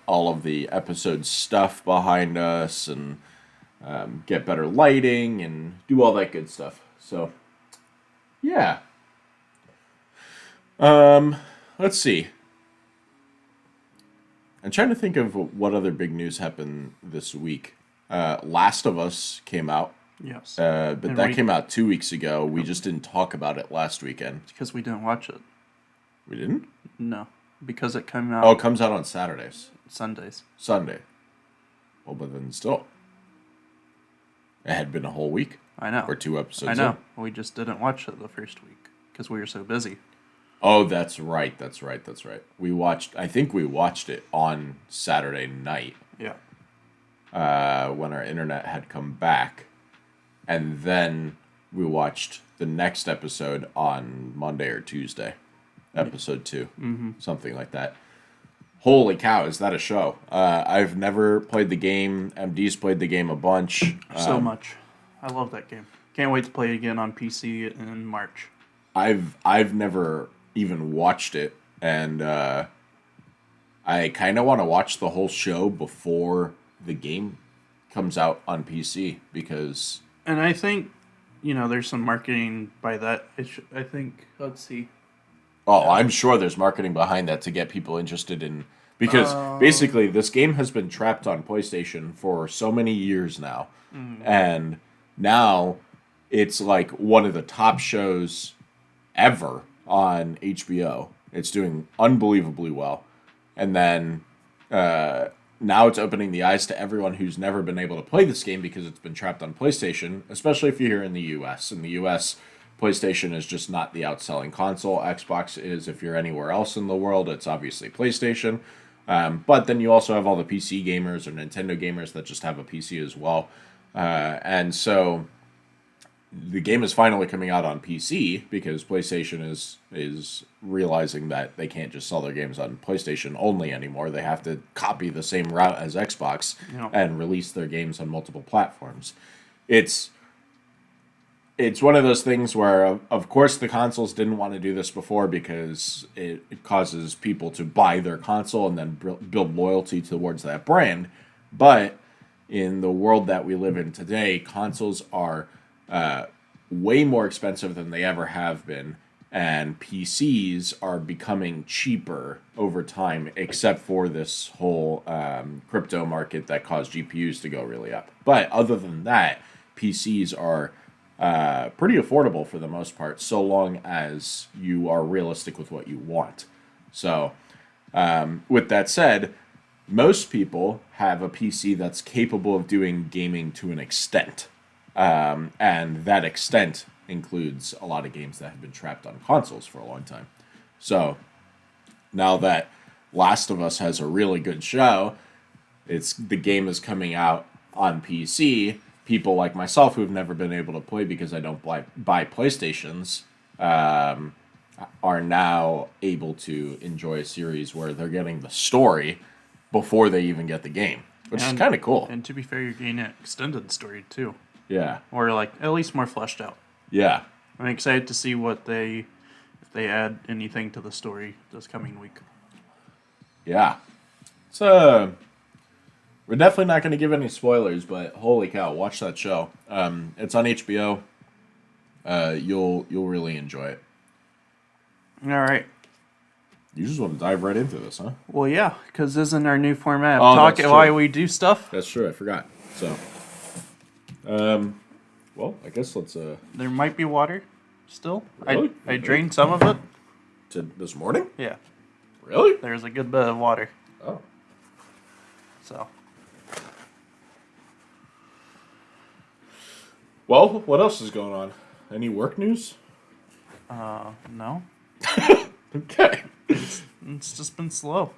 all of the episode stuff behind us and get better lighting and do all that good stuff. So, yeah. Let's see. I'm trying to think of what other big news happened this week. Last of Us came out. Yes. But And that came out 2 weeks ago. We just didn't talk about it last weekend. Because we didn't watch it. We didn't? No. Because it came out Oh, it comes out on Saturdays. Sundays. Sunday. Well, but then still. It had been a whole week. I know. Or 2 episodes. I know. We just didn't watch it the first week. Because we were so busy. Oh, that's right. I think we watched it on Saturday night. Yeah. When our internet had come back. And then we watched the next episode on Monday or Tuesday. Episode 2. Mm-hmm. Something like that. Holy cow, is that a show? I've never played the game. MD's played the game a bunch. So much. I love that game. Can't wait to play it again on PC in March. I've never even watched it, and I kind of want to watch the whole show before the game comes out on PC, because... And I think, there's some marketing by that. I think, let's see. Oh, I'm sure there's marketing behind that to get people interested in... Because basically, this game has been trapped on PlayStation for so many years now. Mm. And now it's like one of the top shows ever on HBO. It's doing unbelievably well. And then now it's opening the eyes to everyone who's never been able to play this game because it's been trapped on PlayStation, especially if you're here in the US. In the US, PlayStation is just not the outselling console. Xbox is. If you're anywhere else in the world, it's obviously PlayStation. But then you also have all the PC gamers or Nintendo gamers that just have a PC as well. And so the game is finally coming out on PC because PlayStation is realizing that they can't just sell their games on PlayStation only anymore. They have to copy the same route as Xbox and release their games on multiple platforms. It's one of those things where, of course, the consoles didn't want to do this before because it causes people to buy their console and then build loyalty towards that brand. But in the world that we live in today, consoles are way more expensive than they ever have been, and PCs are becoming cheaper over time, except for this whole crypto market that caused GPUs to go really up. But other than that, PCs are pretty affordable for the most part, so long as you are realistic with what you want. So, with that said, most people have a PC that's capable of doing gaming to an extent. And that extent includes a lot of games that have been trapped on consoles for a long time. So, now that Last of Us has a really good show, the game is coming out on PC. People like myself who've never been able to play because I don't buy PlayStations are now able to enjoy a series where they're getting the story before they even get the game, which is kind of cool. And to be fair, you're getting an extended story too. Yeah. Or like at least more fleshed out. Yeah. I'm excited to see if they add anything to the story this coming week. Yeah. So we're definitely not going to give any spoilers, but holy cow, watch that show. It's on HBO. You'll really enjoy it. All right. You just want to dive right into this, huh? Well, yeah, because this isn't our new format. That's true. Why we do stuff. That's true. I forgot. So, well, I guess let's. There might be water still. Really? I drained some of it. This morning? Yeah. Really? There's a good bit of water. Oh. So. Well, what else is going on? Any work news? No. Okay. It's just been slow.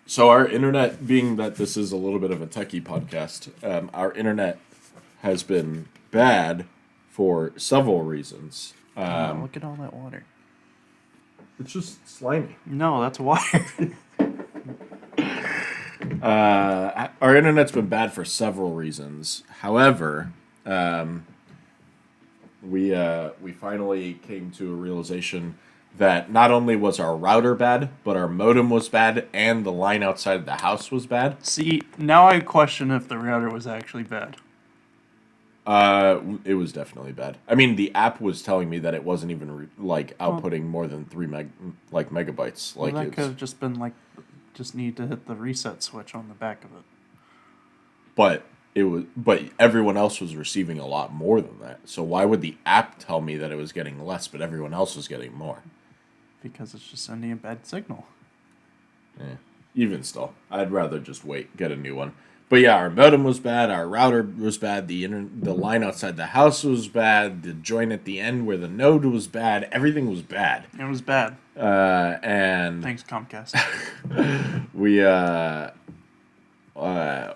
So our internet, being that this is a little bit of a techie podcast, our internet has been bad for several reasons. Look at all that water. It's just slimy. No, that's water. Our internet's been bad for several reasons. However, we finally came to a realization that not only was our router bad, but our modem was bad, and the line outside of the house was bad. See, now I question if the router was actually bad. It was definitely bad. I mean, the app was telling me that it wasn't even outputting more than 3 megabytes. Well, that could have just been just need to hit the reset switch on the back of it. But everyone else was receiving a lot more than that. So why would the app tell me that it was getting less, but everyone else was getting more? Because it's just sending a bad signal. Yeah. Even still, I'd rather just get a new one. But yeah, our modem was bad, our router was bad, the line outside the house was bad, the joint at the end where the node was bad, everything was bad. It was bad. And thanks, Comcast.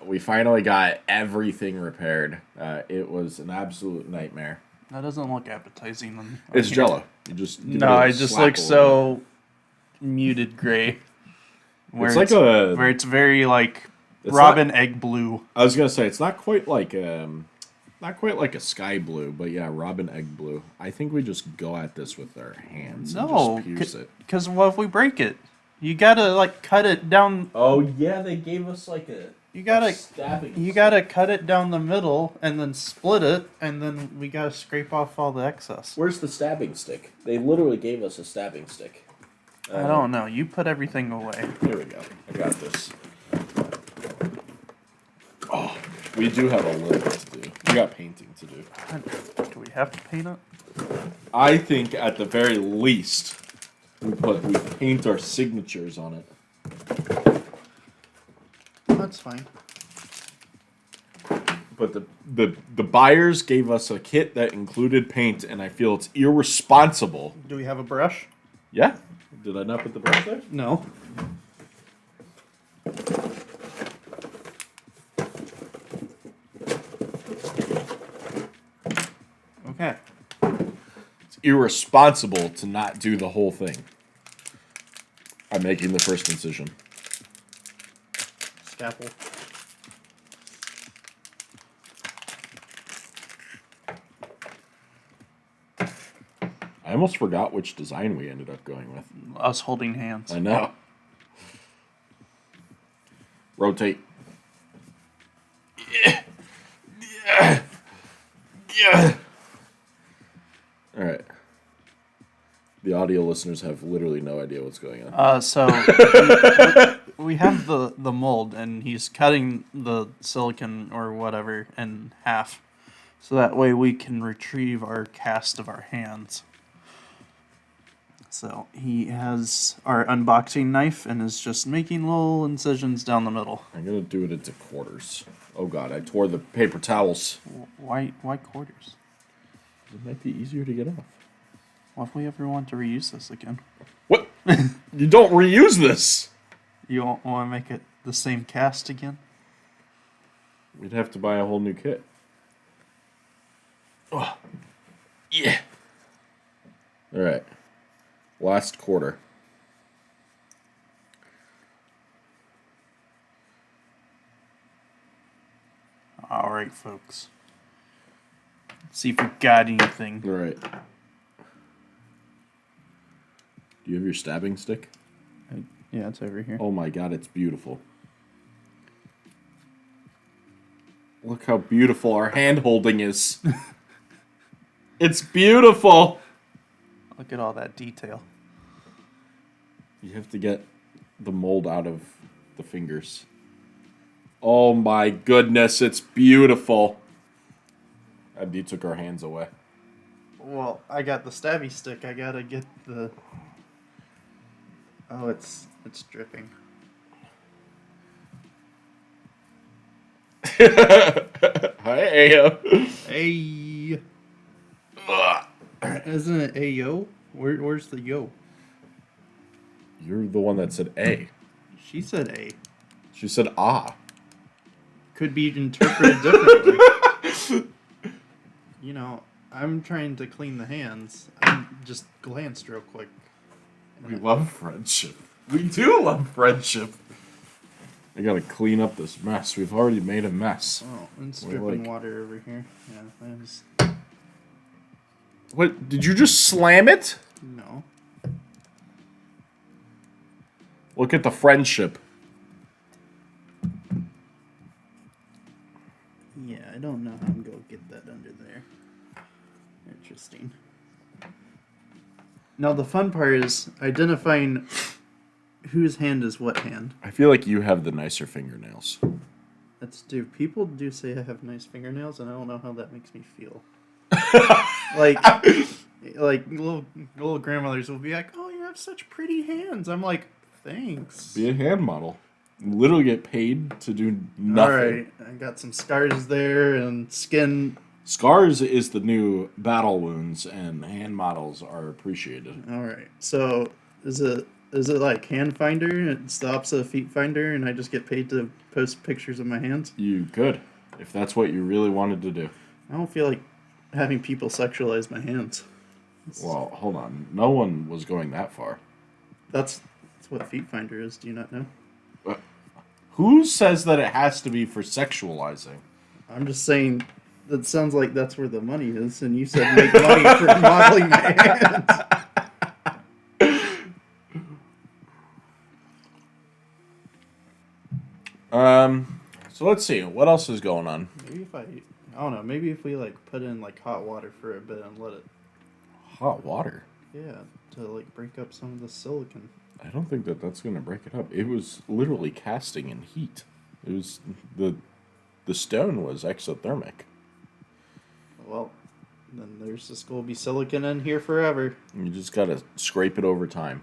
we finally got everything repaired. It was an absolute nightmare. That doesn't look appetizing. It's Jell-O. You just I just look so muted gray. Where it's very robin egg blue. I was gonna say it's not quite like a sky blue, but yeah, robin egg blue. I think we just go at this with our hands. No, and just pierce it. Because what if we break it? You gotta cut it down. Oh yeah, they gave us You gotta stabbing. You gotta cut it down the middle and then split it, and then we gotta scrape off all the excess. Where's the stabbing stick? They literally gave us a stabbing stick. I don't know. You put everything away. Here we go. I got this. Oh, we do have a little bit to do. We got painting to do. Do we have to paint it? I think at the very least we paint our signatures on it. That's fine. But the buyers gave us a kit that included paint, and I feel it's irresponsible. Do we have a brush? Yeah? Did I not put the brush there? No. Okay. It's irresponsible to not do the whole thing. I'm making the first incision. Scalpel. I almost forgot which design we ended up going with. Us holding hands. I know. Rotate. Yeah. Yeah. Yeah. All right. The audio listeners have literally no idea what's going on. So we have the mold, and he's cutting the silicon or whatever in half, so that way we can retrieve our cast of our hands. So he has our unboxing knife and is just making little incisions down the middle. I'm going to do it into quarters. Oh, God. I tore the paper towels. Why quarters? It might be easier to get off. What if we ever want to reuse this again? What? You don't reuse this. You want to make it the same cast again? We'd have to buy a whole new kit. Oh. Yeah. All right. Last quarter. All right, folks. Let's see if we got anything. All right. Do you have your stabbing stick? Yeah, it's over here. Oh my God, it's beautiful. Look how beautiful our hand holding is. It's beautiful. Look at all that detail. You have to get the mold out of the fingers. Oh my goodness, it's beautiful. Abdi took our hands away. Well, I got the stabby stick. I gotta get the... Oh, it's dripping. Hey. Hey. Isn't it Ayo? Where's the yo? You're the one that said A. She said A. She said ah. Could be interpreted differently. You know, I'm trying to clean the hands. I just glanced real quick. We love friendship. We do love friendship. I gotta clean up this mess. We've already made a mess. Oh, and We're dripping like- water over here. Yeah, that was... What? Did you just slam it? No. Look at the friendship. Yeah, I don't know how I'm going to get that under there. Interesting. Now, the fun part is identifying whose hand is what hand. I feel like you have the nicer fingernails. People do say I have nice fingernails, and I don't know how that makes me feel. like little grandmothers will be like, "Oh, you have such pretty hands." I'm like, "Thanks." Be a hand model. You literally get paid to do nothing. All right, I got some scars there and skin. Scars is the new battle wounds, and hand models are appreciated. All right, so is it like hand finder? It's the opposite of feet finder, and I just get paid to post pictures of my hands. You could, if that's what you really wanted to do. I don't feel like having people sexualize my hands. Well, hold on. No one was going that far. That's what feet finder is. Do you not know? Who says that it has to be for sexualizing? I'm just saying that sounds like that's where the money is, and you said make money for modeling my hands. So let's see. What else is going on? Maybe if I don't know, maybe if we like put in like hot water for a bit and let it, Hot water. yeah, to like break up some of the silicon. I don't think that's going to break it up. It was literally casting in heat. It was the stone was exothermic. Well, then there's just gonna be silicon in here forever. You just got to scrape it over time.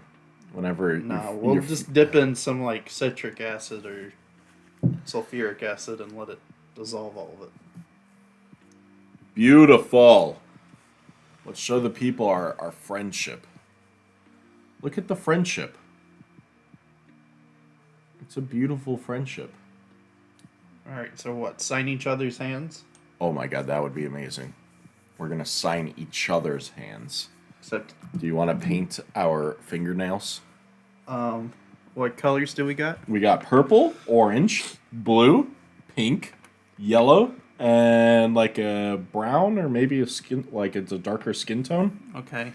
Whenever Nah, you, we'll you're, just dip in some like citric acid or sulfuric acid and let it dissolve all of it. beautiful. Let's show the people our friendship. Look at the friendship. It's a beautiful friendship. All right, so what? Sign each other's hands? Oh my god, that would be amazing. We're gonna sign each other's hands. Except, Do you want to paint our fingernails? what colors do we got? We got purple, orange, blue, pink, yellow, and like a brown or maybe a skin, like it's a darker skin tone. Okay.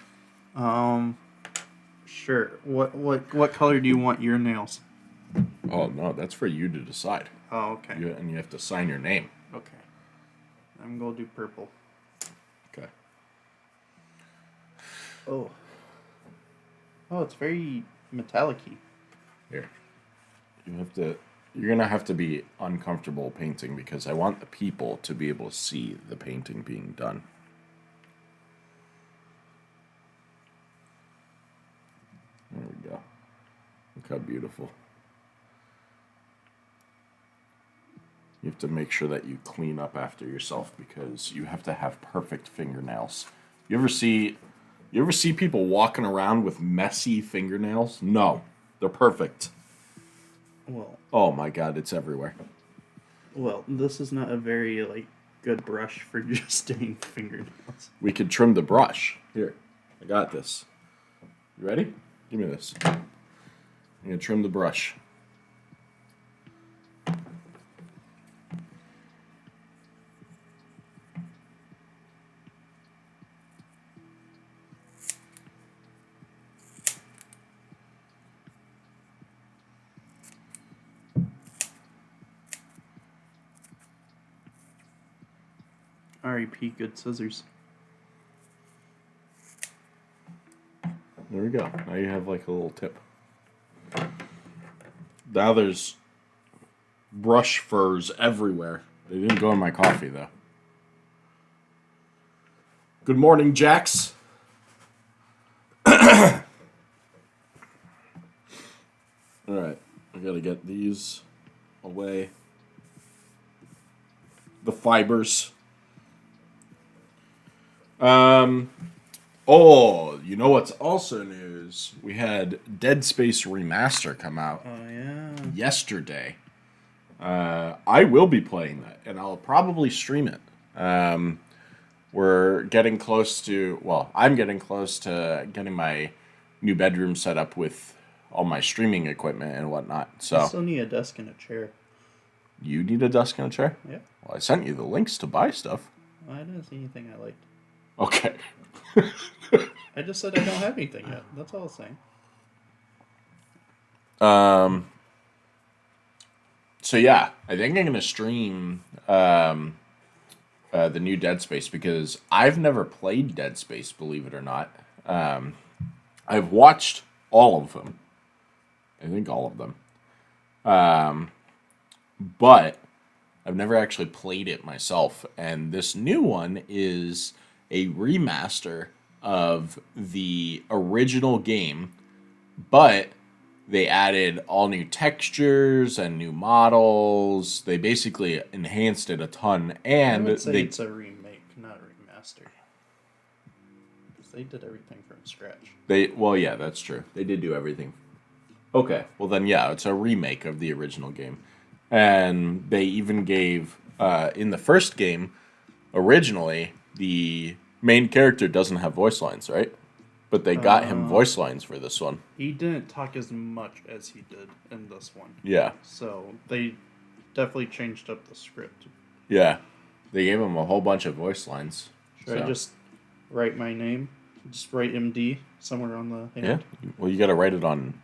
Sure. What color do you want your nails? Oh no, that's for you to decide. Oh, okay. And you have to sign your name. Okay. I'm gonna do purple. Okay. Oh. Oh, it's very metallic-y. Here. You're gonna have to be uncomfortable painting because I want the people to be able to see the painting being done. There we go. Look how beautiful. You have to make sure that you clean up after yourself because you have to have perfect fingernails. You ever see people walking around with messy fingernails? No. They're perfect. Well, Oh my god, it's everywhere. this is not a very like good brush for just staining fingernails. We could trim the brush. Here, I got this. You ready? Give me this. I'm gonna trim the brush. R.E.P. Good scissors. There we go. Now you have like a little tip. Now there's brush furs everywhere. They didn't go in my coffee though. Good morning, Jax. Alright, I gotta get these away. The fibers. Oh, you know what's also news? We had Dead Space Remaster come out Oh yeah. yesterday. I will be playing that, and I'll probably stream it. We're getting close to, well, I'm getting close to getting my new bedroom set up with all my streaming equipment and whatnot. I So, still need a desk and a chair. you need a desk and a chair? Yeah. Well, I sent you the links to buy stuff. I didn't see anything I liked. Okay. I just said I don't have anything yet. That's all I was saying. So yeah, I think I'm gonna stream the new Dead Space because I've never played Dead Space, believe it or not. I've watched all of them. I think all of them. But I've never actually played it myself. And this new one is a remaster of the original game, but they added all new textures and new models. They basically enhanced it a ton, I and would say they it's a remake, not a remaster. Because they did everything from scratch. well, yeah, that's true. They did do everything. Okay, well then, yeah, it's a remake of the original game, and they even gave in the first game originally the main character doesn't have voice lines, right? But they got him voice lines for this one. He didn't talk as much as he did in this one. Yeah. So they definitely changed up the script. Yeah. They gave him a whole bunch of voice lines. Should I just write my name? Just write MD somewhere on the hand? Yeah. Well, you got to write it on.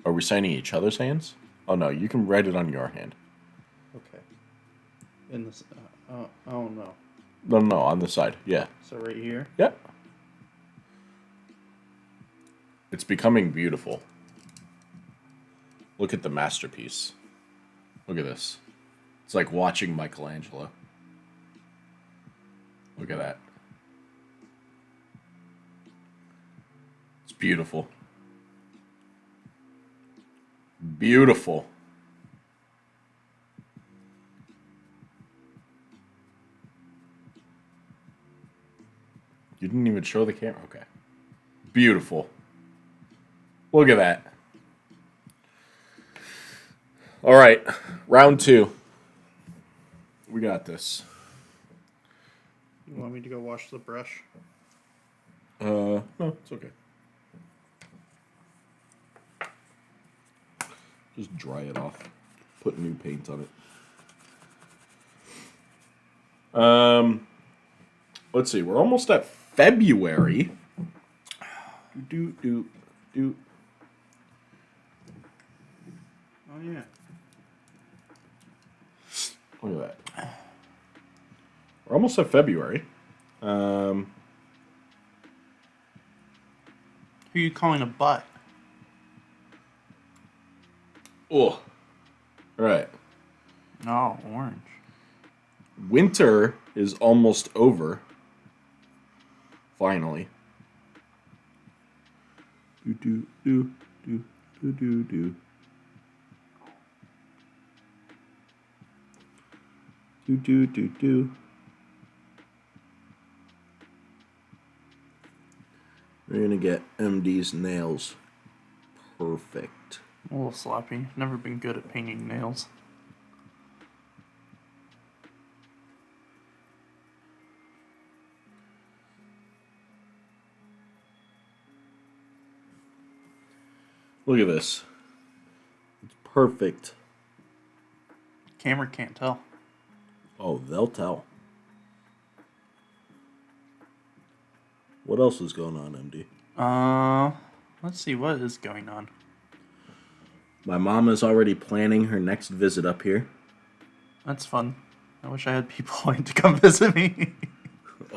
Are we signing each other's hands? Oh, no. You can write it on your hand. Okay. In this. Oh, no. No, on the side. Yeah. So right here? Yeah. It's becoming beautiful. Look at the masterpiece. Look at this. It's like watching Michelangelo. Look at that. It's beautiful. Beautiful. You didn't even show the camera. Okay. Beautiful. Look at that. All right. Round 2. We got this. You want me to go wash the brush? No, it's okay. Just dry it off. Put new paint on it. Let's see. We're almost at February. Do. Oh, yeah. Look at that. We're almost at February. Who are you calling a butt? Oh. All right. No, orange. Winter is almost over. Finally. Do. Do. We're gonna get MD's nails perfect. A little sloppy. Never been good at painting nails. Look at this. It's perfect. Camera can't tell. Oh, they'll tell. What else is going on, MD? Let's see what is going on. My mom is already planning her next visit up here. That's fun. I wish I had people wanting to come visit me.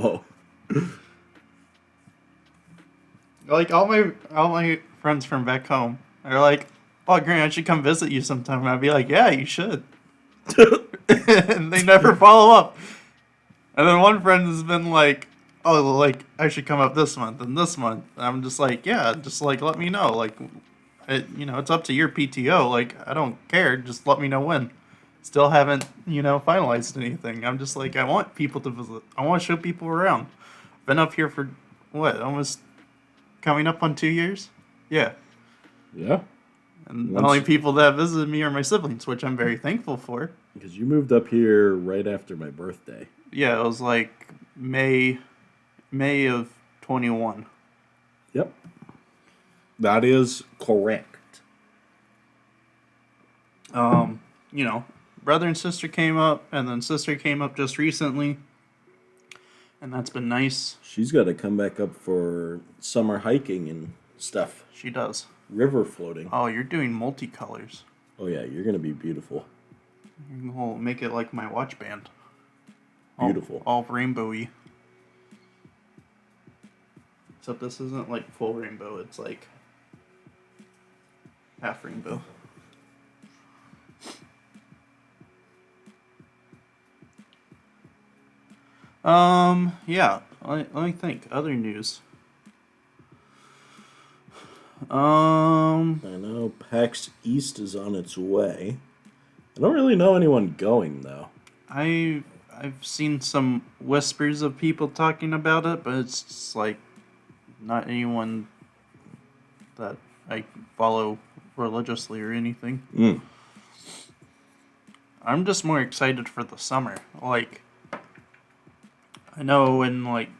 Oh. Like all my friends from back home are like, "Oh, Grant, I should come visit you sometime." And I'd be like, "Yeah, you should." And they never follow up. And then one friend has been like, "Oh, like I should come up this month and this month." And I'm just like, "Yeah, just like let me know. Like, it's up to your PTO. Like, I don't care. Just let me know when." Still haven't, finalized anything. I'm just like, I want people to visit. I want to show people around. Been up here for what, almost coming up on 2 years? Yeah. Yeah. And the only people that visited me are my siblings, which I'm very thankful for. Because you moved up here right after my birthday. Yeah, it was like May of 21. Yep. That is correct. Brother and sister came up, and then sister came up just recently. And that's been nice. She's got to come back up for summer hiking and stuff. She does. River floating. Oh, you're doing multicolors. Oh, yeah. You're going to be beautiful. We'll make it like my watch band. Beautiful. All rainbowy. Except this isn't like full rainbow. It's like half rainbow. Yeah. Let me think. Other news. I know PAX East is on its way. I don't really know anyone going, though. I've seen some whispers of people talking about it, but it's just like not anyone that I follow religiously or anything. I'm just more excited for the summer. Like, I know when like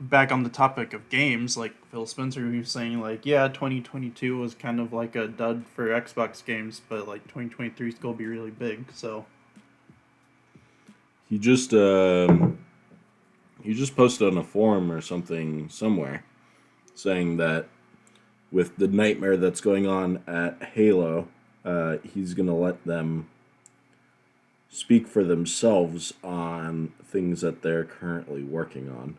back on the topic of games, like Phil Spencer was saying, like, yeah, 2022 was kind of like a dud for Xbox games, but like 2023 is gonna be really big. So He just posted on a forum or something somewhere saying that with the nightmare that's going on at Halo, he's gonna let them speak for themselves on things that they're currently working on.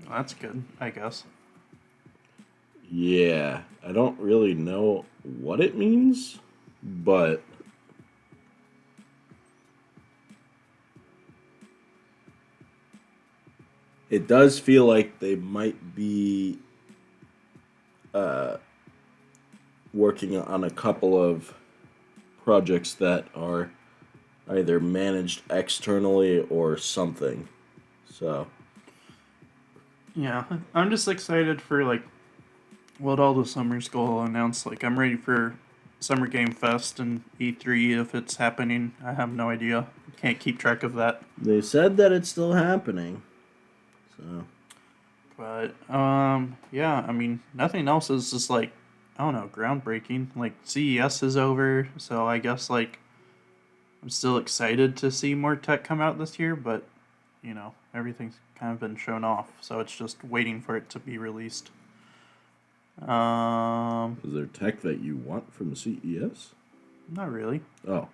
that's good, I guess. Yeah, I don't really know what it means, but it does feel like they might be working on a couple of projects that are either managed externally or something. So, Yeah, I'm just excited for like what all the summer school will announce. Like, I'm ready for Summer Game Fest and E3 if it's happening. I have no idea. Can't keep track of that. they said that it's still happening. So, But yeah. I mean, nothing else is just like, I don't know, groundbreaking. Like CES is over, so I guess like I'm still excited to see more tech come out this year. But everything's kind of been shown off, so it's just waiting for it to be released. is there tech that you want from CES? Not really. Oh,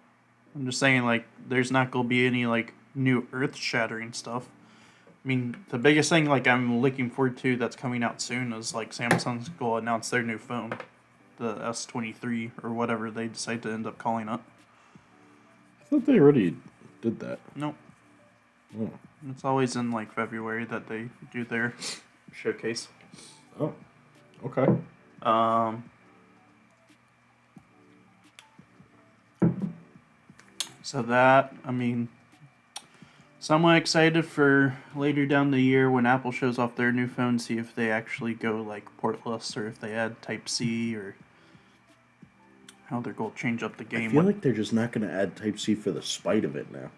I'm just saying, like, there's not gonna be any like new earth-shattering stuff. I mean, the biggest thing like I'm looking forward to that's coming out soon is like Samsung's gonna announce their new phone, the S23 or whatever they decide to end up calling it. I thought they already did that. Nope. Oh, It's always in like February that they do their showcase. oh, okay. So that, I mean, somewhat excited for later down the year when Apple shows off their new phone, see if they actually go like portless or if they add Type-C or how they're going to change up the game. I feel like they're just not going to add Type-C for the spite of it now.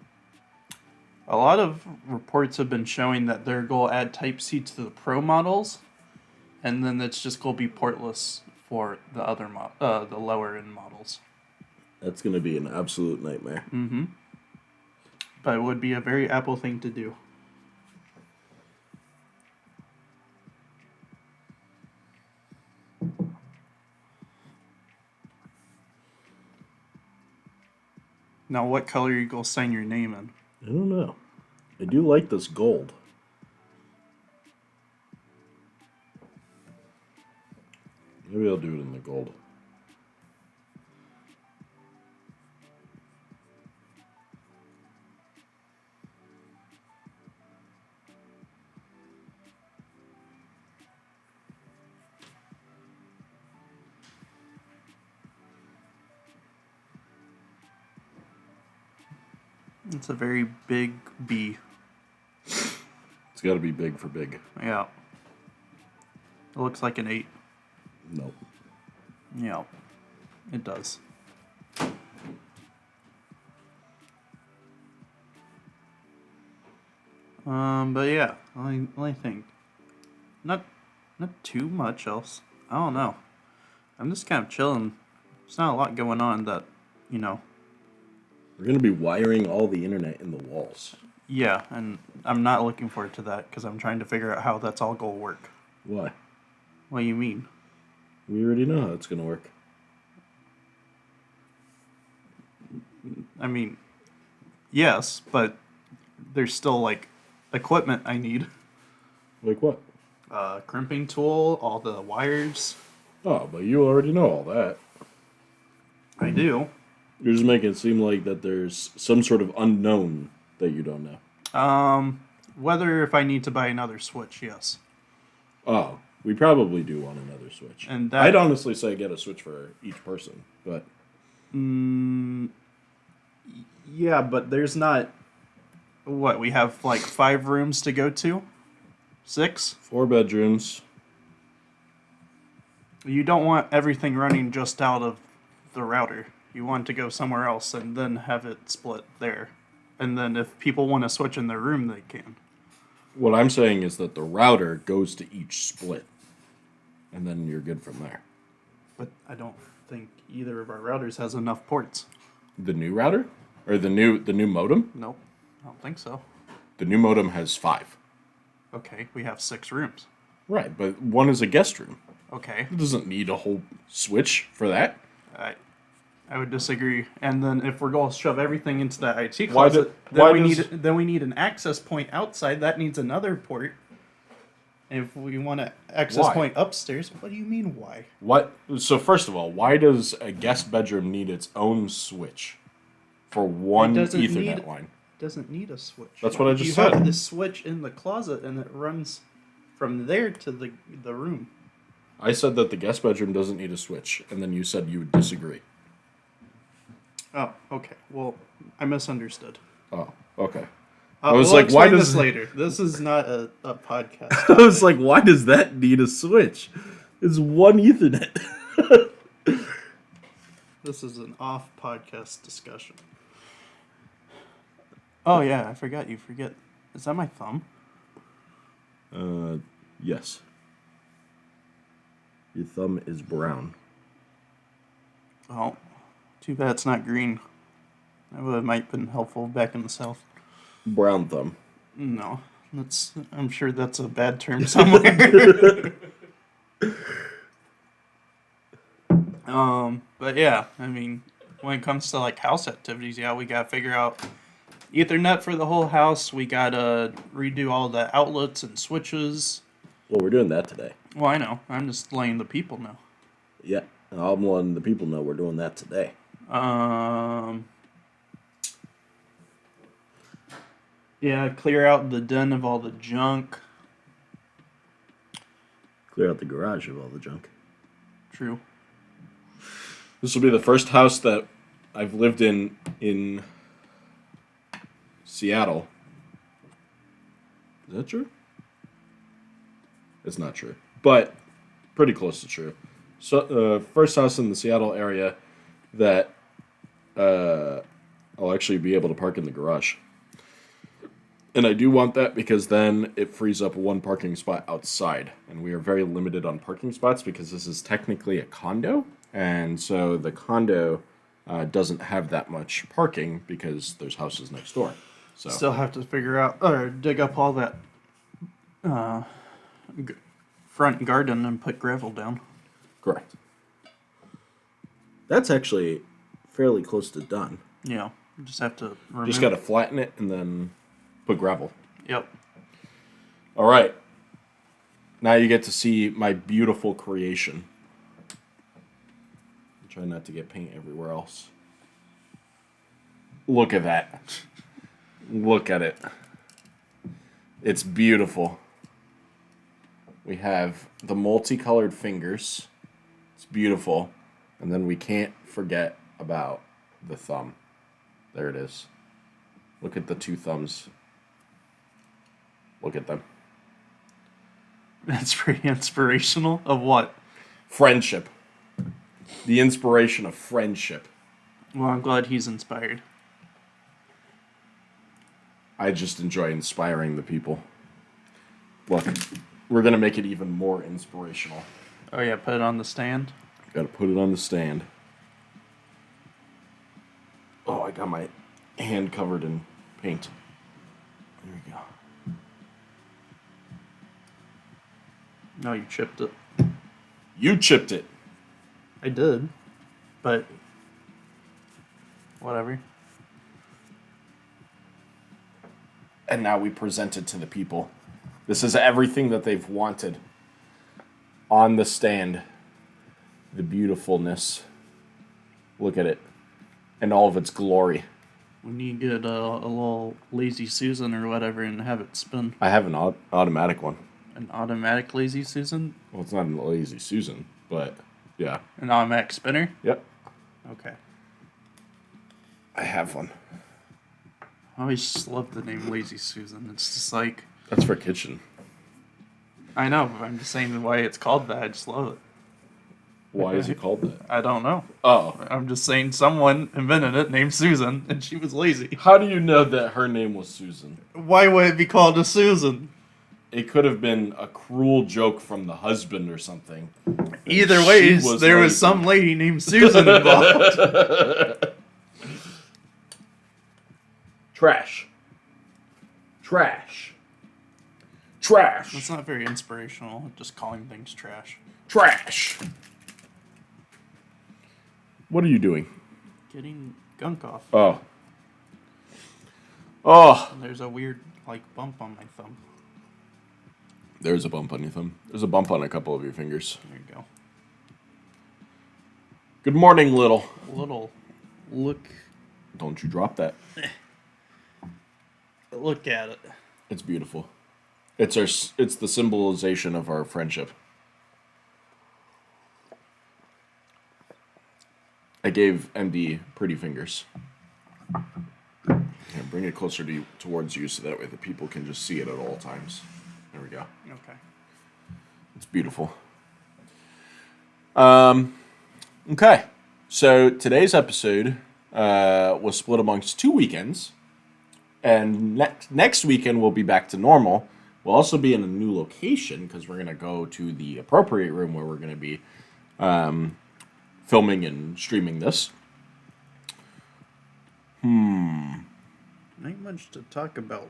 A lot of reports have been showing that they're going to add Type-C to the Pro models, and then it's just going to be portless for the other the lower end models. That's going to be an absolute nightmare. Mm-hmm. But it would be a very Apple thing to do. Now, what color are you going to sign your name in? I don't know. I do like this gold. Maybe I'll do it in the gold. It's a very big B. It's got to be big for big. Yeah. It looks like an 8. Nope. Yeah. It does. But yeah, I think not too much else. I don't know. I'm just kind of chilling. There's not a lot going on that, We're going to be wiring all the internet in the walls. Yeah, and I'm not looking forward to that because I'm trying to figure out how that's all going to work. Why? What do you mean? We already know how it's going to work. I mean, yes, but there's still like equipment I need. Like what? Crimping tool, all the wires. Oh, but you already know all that. I do. You're just making it seem like that there's some sort of unknown that you don't know. Whether if I need to buy another Switch, yes. Oh, we probably do want another Switch. And that, I'd honestly say get a Switch for each person, but... yeah, but there's not... What, we have like 5 rooms to go to? 6? 4 bedrooms. You don't want everything running just out of the router. You want to go somewhere else and then have it split there. And then if people want to switch in their room, they can. What I'm saying is that the router goes to each split, and then you're good from there. But I don't think either of our routers has enough ports. The new router? Or the new modem? Nope, I don't think so. The new modem has 5. Okay, we have 6 rooms. Right, but one is a guest room. Okay, It doesn't need a whole switch for that. I would disagree. And then if we're going to shove everything into that IT Why closet, do- then we need an access point outside. That needs another port. If we want an access Why? point upstairs, what do you mean why? What? So first of all, why does a guest bedroom need its own switch for one doesn't Ethernet need- line? Doesn't need a switch. That's what I just you said. have the switch in the closet and it runs from there to the room. I said that the guest bedroom doesn't need a switch, and then you said you would disagree. Oh, okay. Well, I misunderstood. Oh, okay. I was like, why does this later? This is not a podcast. I was like, why does that need a switch? It's one Ethernet. This is an off podcast discussion. Oh yeah, I forgot. You forget. Is that my thumb? Yes. Your thumb is brown. Oh, too bad it's not green. That would have might been helpful back in the South. Brown thumb. No, I'm sure that's a bad term somewhere. But yeah, I mean, when it comes to like house activities, yeah, we gotta figure out Ethernet for the whole house. We gotta redo all the outlets and switches. Well, we're doing that today. Well, I know. I'm just letting the people know. Yeah, I'm letting the people know we're doing that today. Yeah, clear out the den of all the junk. Clear out the garage of all the junk. True. This will be the first house that I've lived in Seattle. Is that true? It's not true, but pretty close to true. So, first house in the Seattle area that I'll actually be able to park in the garage. And I do want that because then it frees up one parking spot outside. And we are very limited on parking spots because this is technically a condo. And so the condo doesn't have that much parking because there's houses next door. So Still have to figure out, or dig up all that front garden and put gravel down. Correct. That's actually fairly close to done. Yeah, you just have to remove. Just got to flatten it and then put gravel. Yep. All right. Now you get to see my beautiful creation. I'm trying not to get paint everywhere else. Look at that. Look at it. It's beautiful. We have the multicolored fingers. It's beautiful. And then we can't forget about the thumb. There it is. Look at the two thumbs. Look at them. That's pretty inspirational. Of what? Friendship. The inspiration of friendship. Well, I'm glad he's inspired. I just enjoy inspiring the people. Look, we're going to make it even more inspirational. Oh yeah, put it on the stand. Got to put it on the stand. Oh, I got my hand covered in paint. There we go. No, you chipped it. You chipped it. I did, but whatever. And now we present it to the people. This is everything that they've wanted. On the stand. The beautifulness. Look at it. And all of its glory. We need to get a little Lazy Susan or whatever and have it spin. I have an automatic one. An automatic Lazy Susan? Well, it's not a Lazy Susan, but yeah. An automatic spinner? Yep. Okay. I have one. I always just love the name Lazy Susan. It's just like... That's for kitchen. I know, but I'm just saying why it's called that. I just love it. Why is it called that? I don't know. Oh. I'm just saying someone invented it named Susan, and she was lazy. How do you know that her name was Susan? Why would it be called a Susan? It could have been a cruel joke from the husband or something. Either way, there was some lady named Susan involved. Trash. Trash. Trash. That's not very inspirational, just calling things trash. Trash. What are you doing? Getting gunk off. Oh. Oh. And there's a weird, bump on my thumb. There's a bump on your thumb. There's a bump on a couple of your fingers. There you go. Good morning, little. Look. Don't you drop that. Look at it. It's beautiful. It's the symbolization of our friendship. I gave MD pretty fingers. Yeah, bring it closer to you, towards you so that way the people can just see it at all times. There we go. Okay. It's beautiful. Okay. So today's episode was split amongst 2 weekends. And next weekend we'll be back to normal. We'll also be in a new location because we're going to go to the appropriate room where we're going to be filming and streaming this. Not much to talk about.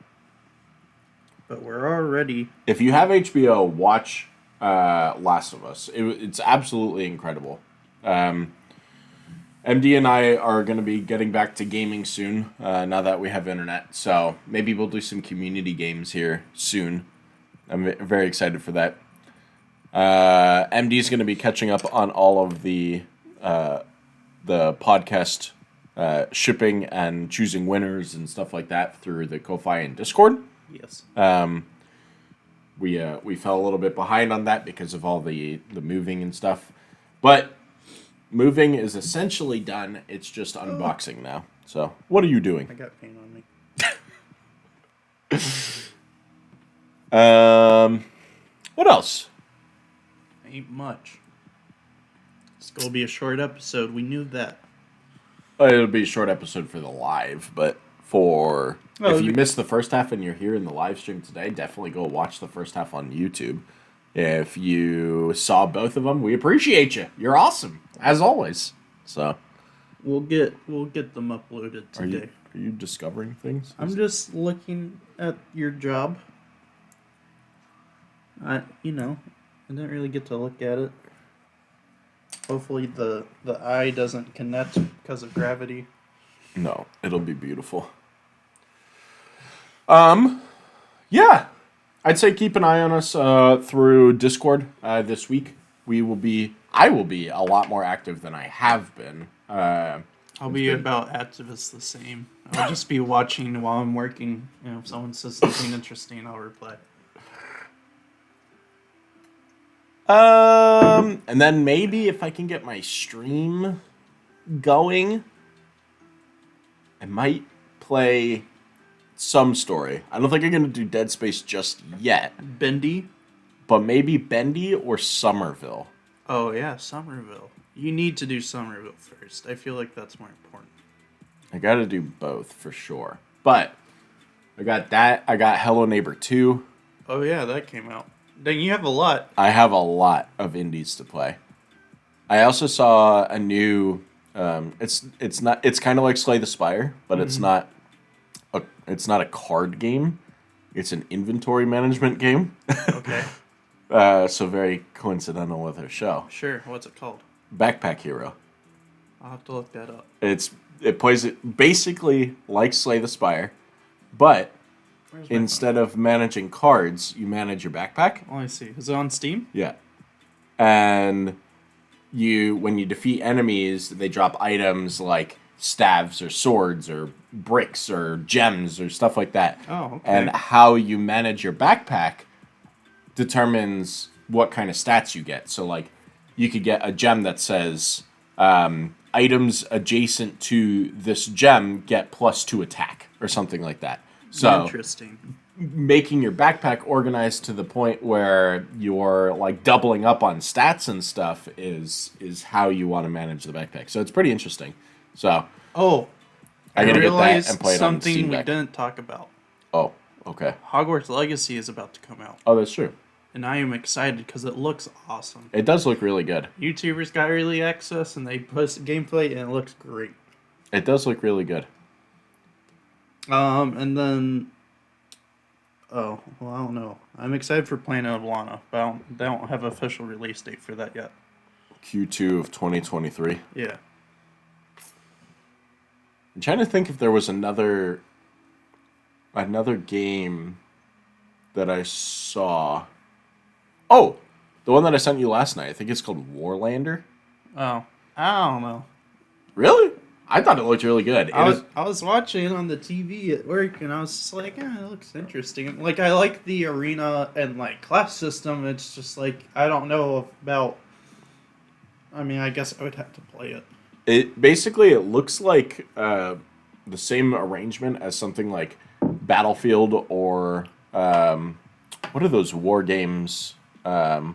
But we're already... If you have HBO, watch Last of Us. It's absolutely incredible. MD and I are going to be getting back to gaming soon, now that we have internet. So maybe we'll do some community games here soon. I'm very excited for that. MD is going to be catching up on all of the podcast shipping and choosing winners and stuff like that through the Ko-Fi and Discord. Yes. We fell a little bit behind on that because of all the moving and stuff. But moving is essentially done. It's just unboxing now. So, what are you doing? I got paint on me. What else? Ain't much. It's going to be a short episode. We knew that. It'll be a short episode for the live, but if you missed the first half and you're here in the live stream today, definitely go watch the first half on YouTube. If you saw both of them, we appreciate you. You're awesome, as always. So we'll get them uploaded today. Are you discovering things? I'm just looking at your job. I didn't really get to look at it. Hopefully the eye doesn't connect because of gravity. No, it'll be beautiful. Yeah. I'd say keep an eye on us through Discord this week. I will be a lot more active than I have been. I'll be about activist the same. I'll just be watching while I'm working. If someone says something interesting, I'll reply. And then maybe if I can get my stream going, I might play some story. I don't think I'm going to do Dead Space just yet. Bendy? But maybe Bendy or Somerville. Oh, yeah, Somerville. You need to do Somerville first. I feel like that's more important. I got to do both for sure. But I got that. I got Hello Neighbor 2. Oh, yeah, that came out. Dang, you have a lot. I have a lot of indies to play. I also saw a new... it's kind of like Slay the Spire, but it's not a card game. It's an inventory management game. Okay. So very coincidental with our show. Sure. What's it called? Backpack Hero. I'll have to look that up. It plays it basically like Slay the Spire, but instead of managing cards, you manage your backpack. Oh, I see. Is it on Steam? Yeah. And when you defeat enemies, they drop items like staves or swords or bricks or gems or stuff like that. Oh, okay. And how you manage your backpack determines what kind of stats you get. So, like, you could get a gem that says items adjacent to this gem get +2 attack or something like that. So interesting. Making your backpack organized to the point where you're like doubling up on stats and stuff is how you want to manage the backpack. So it's pretty interesting. So I gotta get that and play it on Steam something we Deck. didn't talk about. Oh, okay. Hogwarts Legacy is about to come out, Oh, that's true. and I am excited because it looks awesome. It does look really good. YouTubers got early access and they post gameplay and it looks great. It does look really good. And then, I don't know. I'm excited for Planet of Lana, but they don't have an official release date for that yet. Q2 of 2023. Yeah. I'm trying to think if there was another game that I saw. Oh, the one that I sent you last night. I think it's called Warlander. Oh, I don't know. Really? I thought it looked really good. I was watching it on the TV at work, and I was just like, it looks interesting. Like, I like the arena and, like, class system. It's just, like, I don't know about... I mean, I guess I would have to play it. It looks like the same arrangement as something like Battlefield or what are those war games? It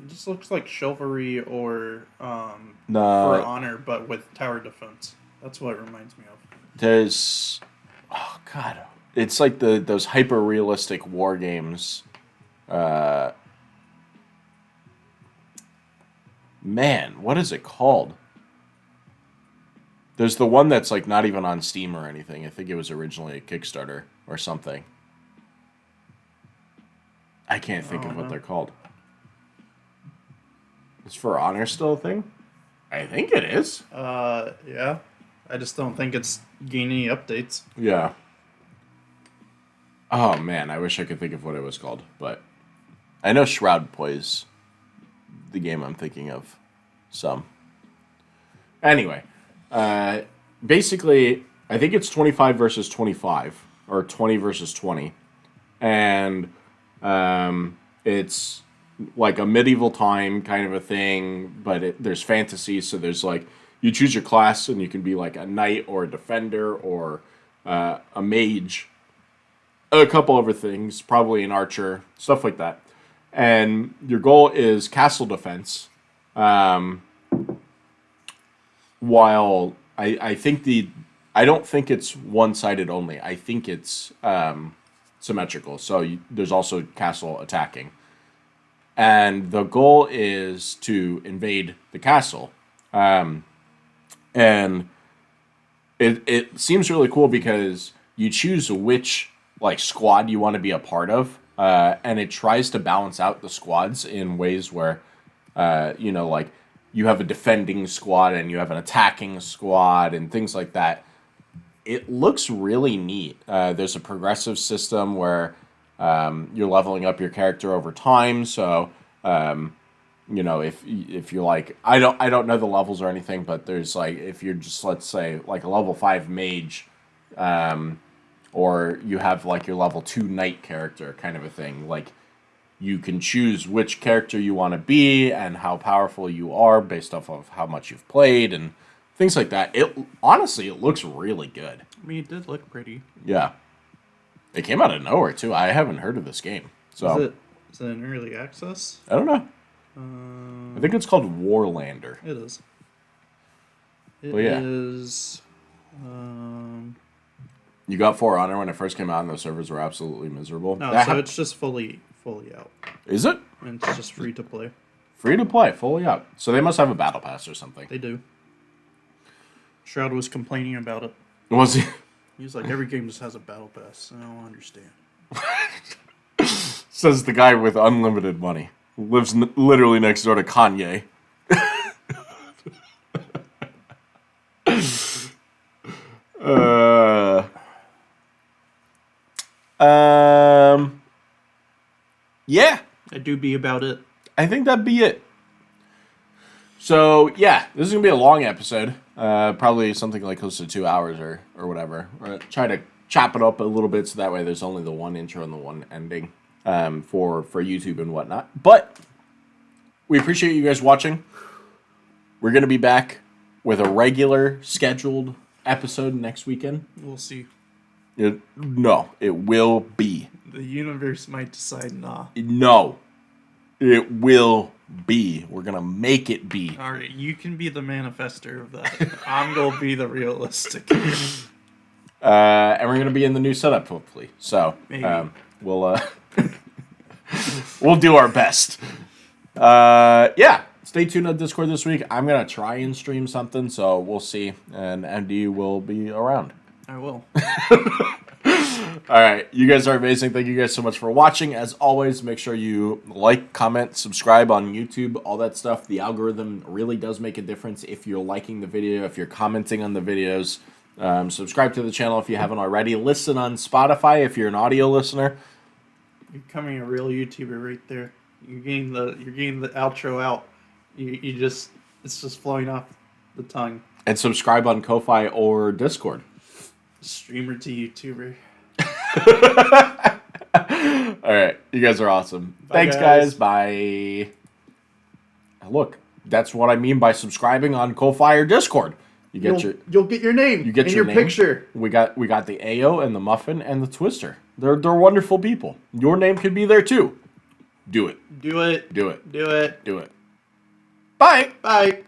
just looks like Chivalry or For No, Honor, but with tower defense. That's what it reminds me of. there's oh god, it's like those hyper realistic war games. Man, what is it called? There's the one that's like not even on Steam or anything. I think it was originally a Kickstarter or something. I can't think of what they're called. Is For Honor still a thing? I think it is. Yeah. I just don't think it's gaining any updates. Yeah. Oh man, I wish I could think of what it was called, but I know Shroud plays the game I'm thinking of some. Anyway, basically, I think it's 25 versus 25 or 20 versus 20, and it's like a medieval time kind of a thing, but there's fantasy, so there's like you choose your class and you can be like a knight or a defender or a mage, a couple other things, probably an archer, stuff like that. And your goal is castle defense. While I think I don't think it's one-sided only. I think it's symmetrical. So there's also castle attacking. And the goal is to invade the castle. And it seems really cool because you choose which like squad you want to be a part of, and it tries to balance out the squads in ways where, like you have a defending squad and you have an attacking squad and things like that. It looks really neat. There's a progressive system where you're leveling up your character over time. So, if you're like, I don't know the levels or anything, but there's like, if you're just, let's say like a level 5 mage, or you have like your level 2 knight character kind of a thing, like you can choose which character you want to be and how powerful you are based off of how much you've played and things like that. It looks really good. I mean, it did look pretty. Yeah. It came out of nowhere too. I haven't heard of this game. So Is it an early access? I don't know. I think it's called Warlander. It is. It But yeah. is. You got For Honor when it first came out and the servers were absolutely miserable. No, so it's just fully out. Is it? And it's just free to play. Free to play, fully out. So they must have a battle pass or something. They do. Shroud was complaining about it. Was he? He's like, every game just has a battle pass. I don't understand. Says the guy with unlimited money. Lives literally next door to Kanye. Yeah. I do be about it. I think that'd be it. So, yeah, this is going to be a long episode. Probably something like close to 2 hours or whatever. Try to chop it up a little bit so that way there's only the one intro and the one ending for YouTube and whatnot. But we appreciate you guys watching. We're going to be back with a regular scheduled episode next weekend. We'll see. No, it will be. The universe might decide nah. No, it will be. We're going to make it be. All right, you can be the manifester of that. I'm going to be the realistic. And we're going to be in the new setup, hopefully. So, we'll do our best. Yeah, stay tuned on Discord this week. I'm going to try and stream something, so we'll see. And MD will be around. I will. All right, you guys are amazing. Thank you guys so much for watching. As always, make sure you like, comment, subscribe on YouTube, all that stuff. The algorithm really does make a difference if you're liking the video, if you're commenting on the videos. Subscribe to the channel if you haven't already. Listen on Spotify if you're an audio listener. You're becoming a real YouTuber right there. You're getting the outro out. It's just flowing off the tongue. And subscribe on Ko-Fi or Discord. Streamer to YouTuber. All right, you guys are awesome. Bye, Thanks, guys. Bye. Look. That's what I mean by subscribing on Ko-Fi or Discord. You get You'll get your name. you get in your your name. picture. We got the AO and the Muffin and the Twister. They're wonderful people. Your name could be there too. Do it. Do it. Do it. Do it. Do it. Bye. Bye.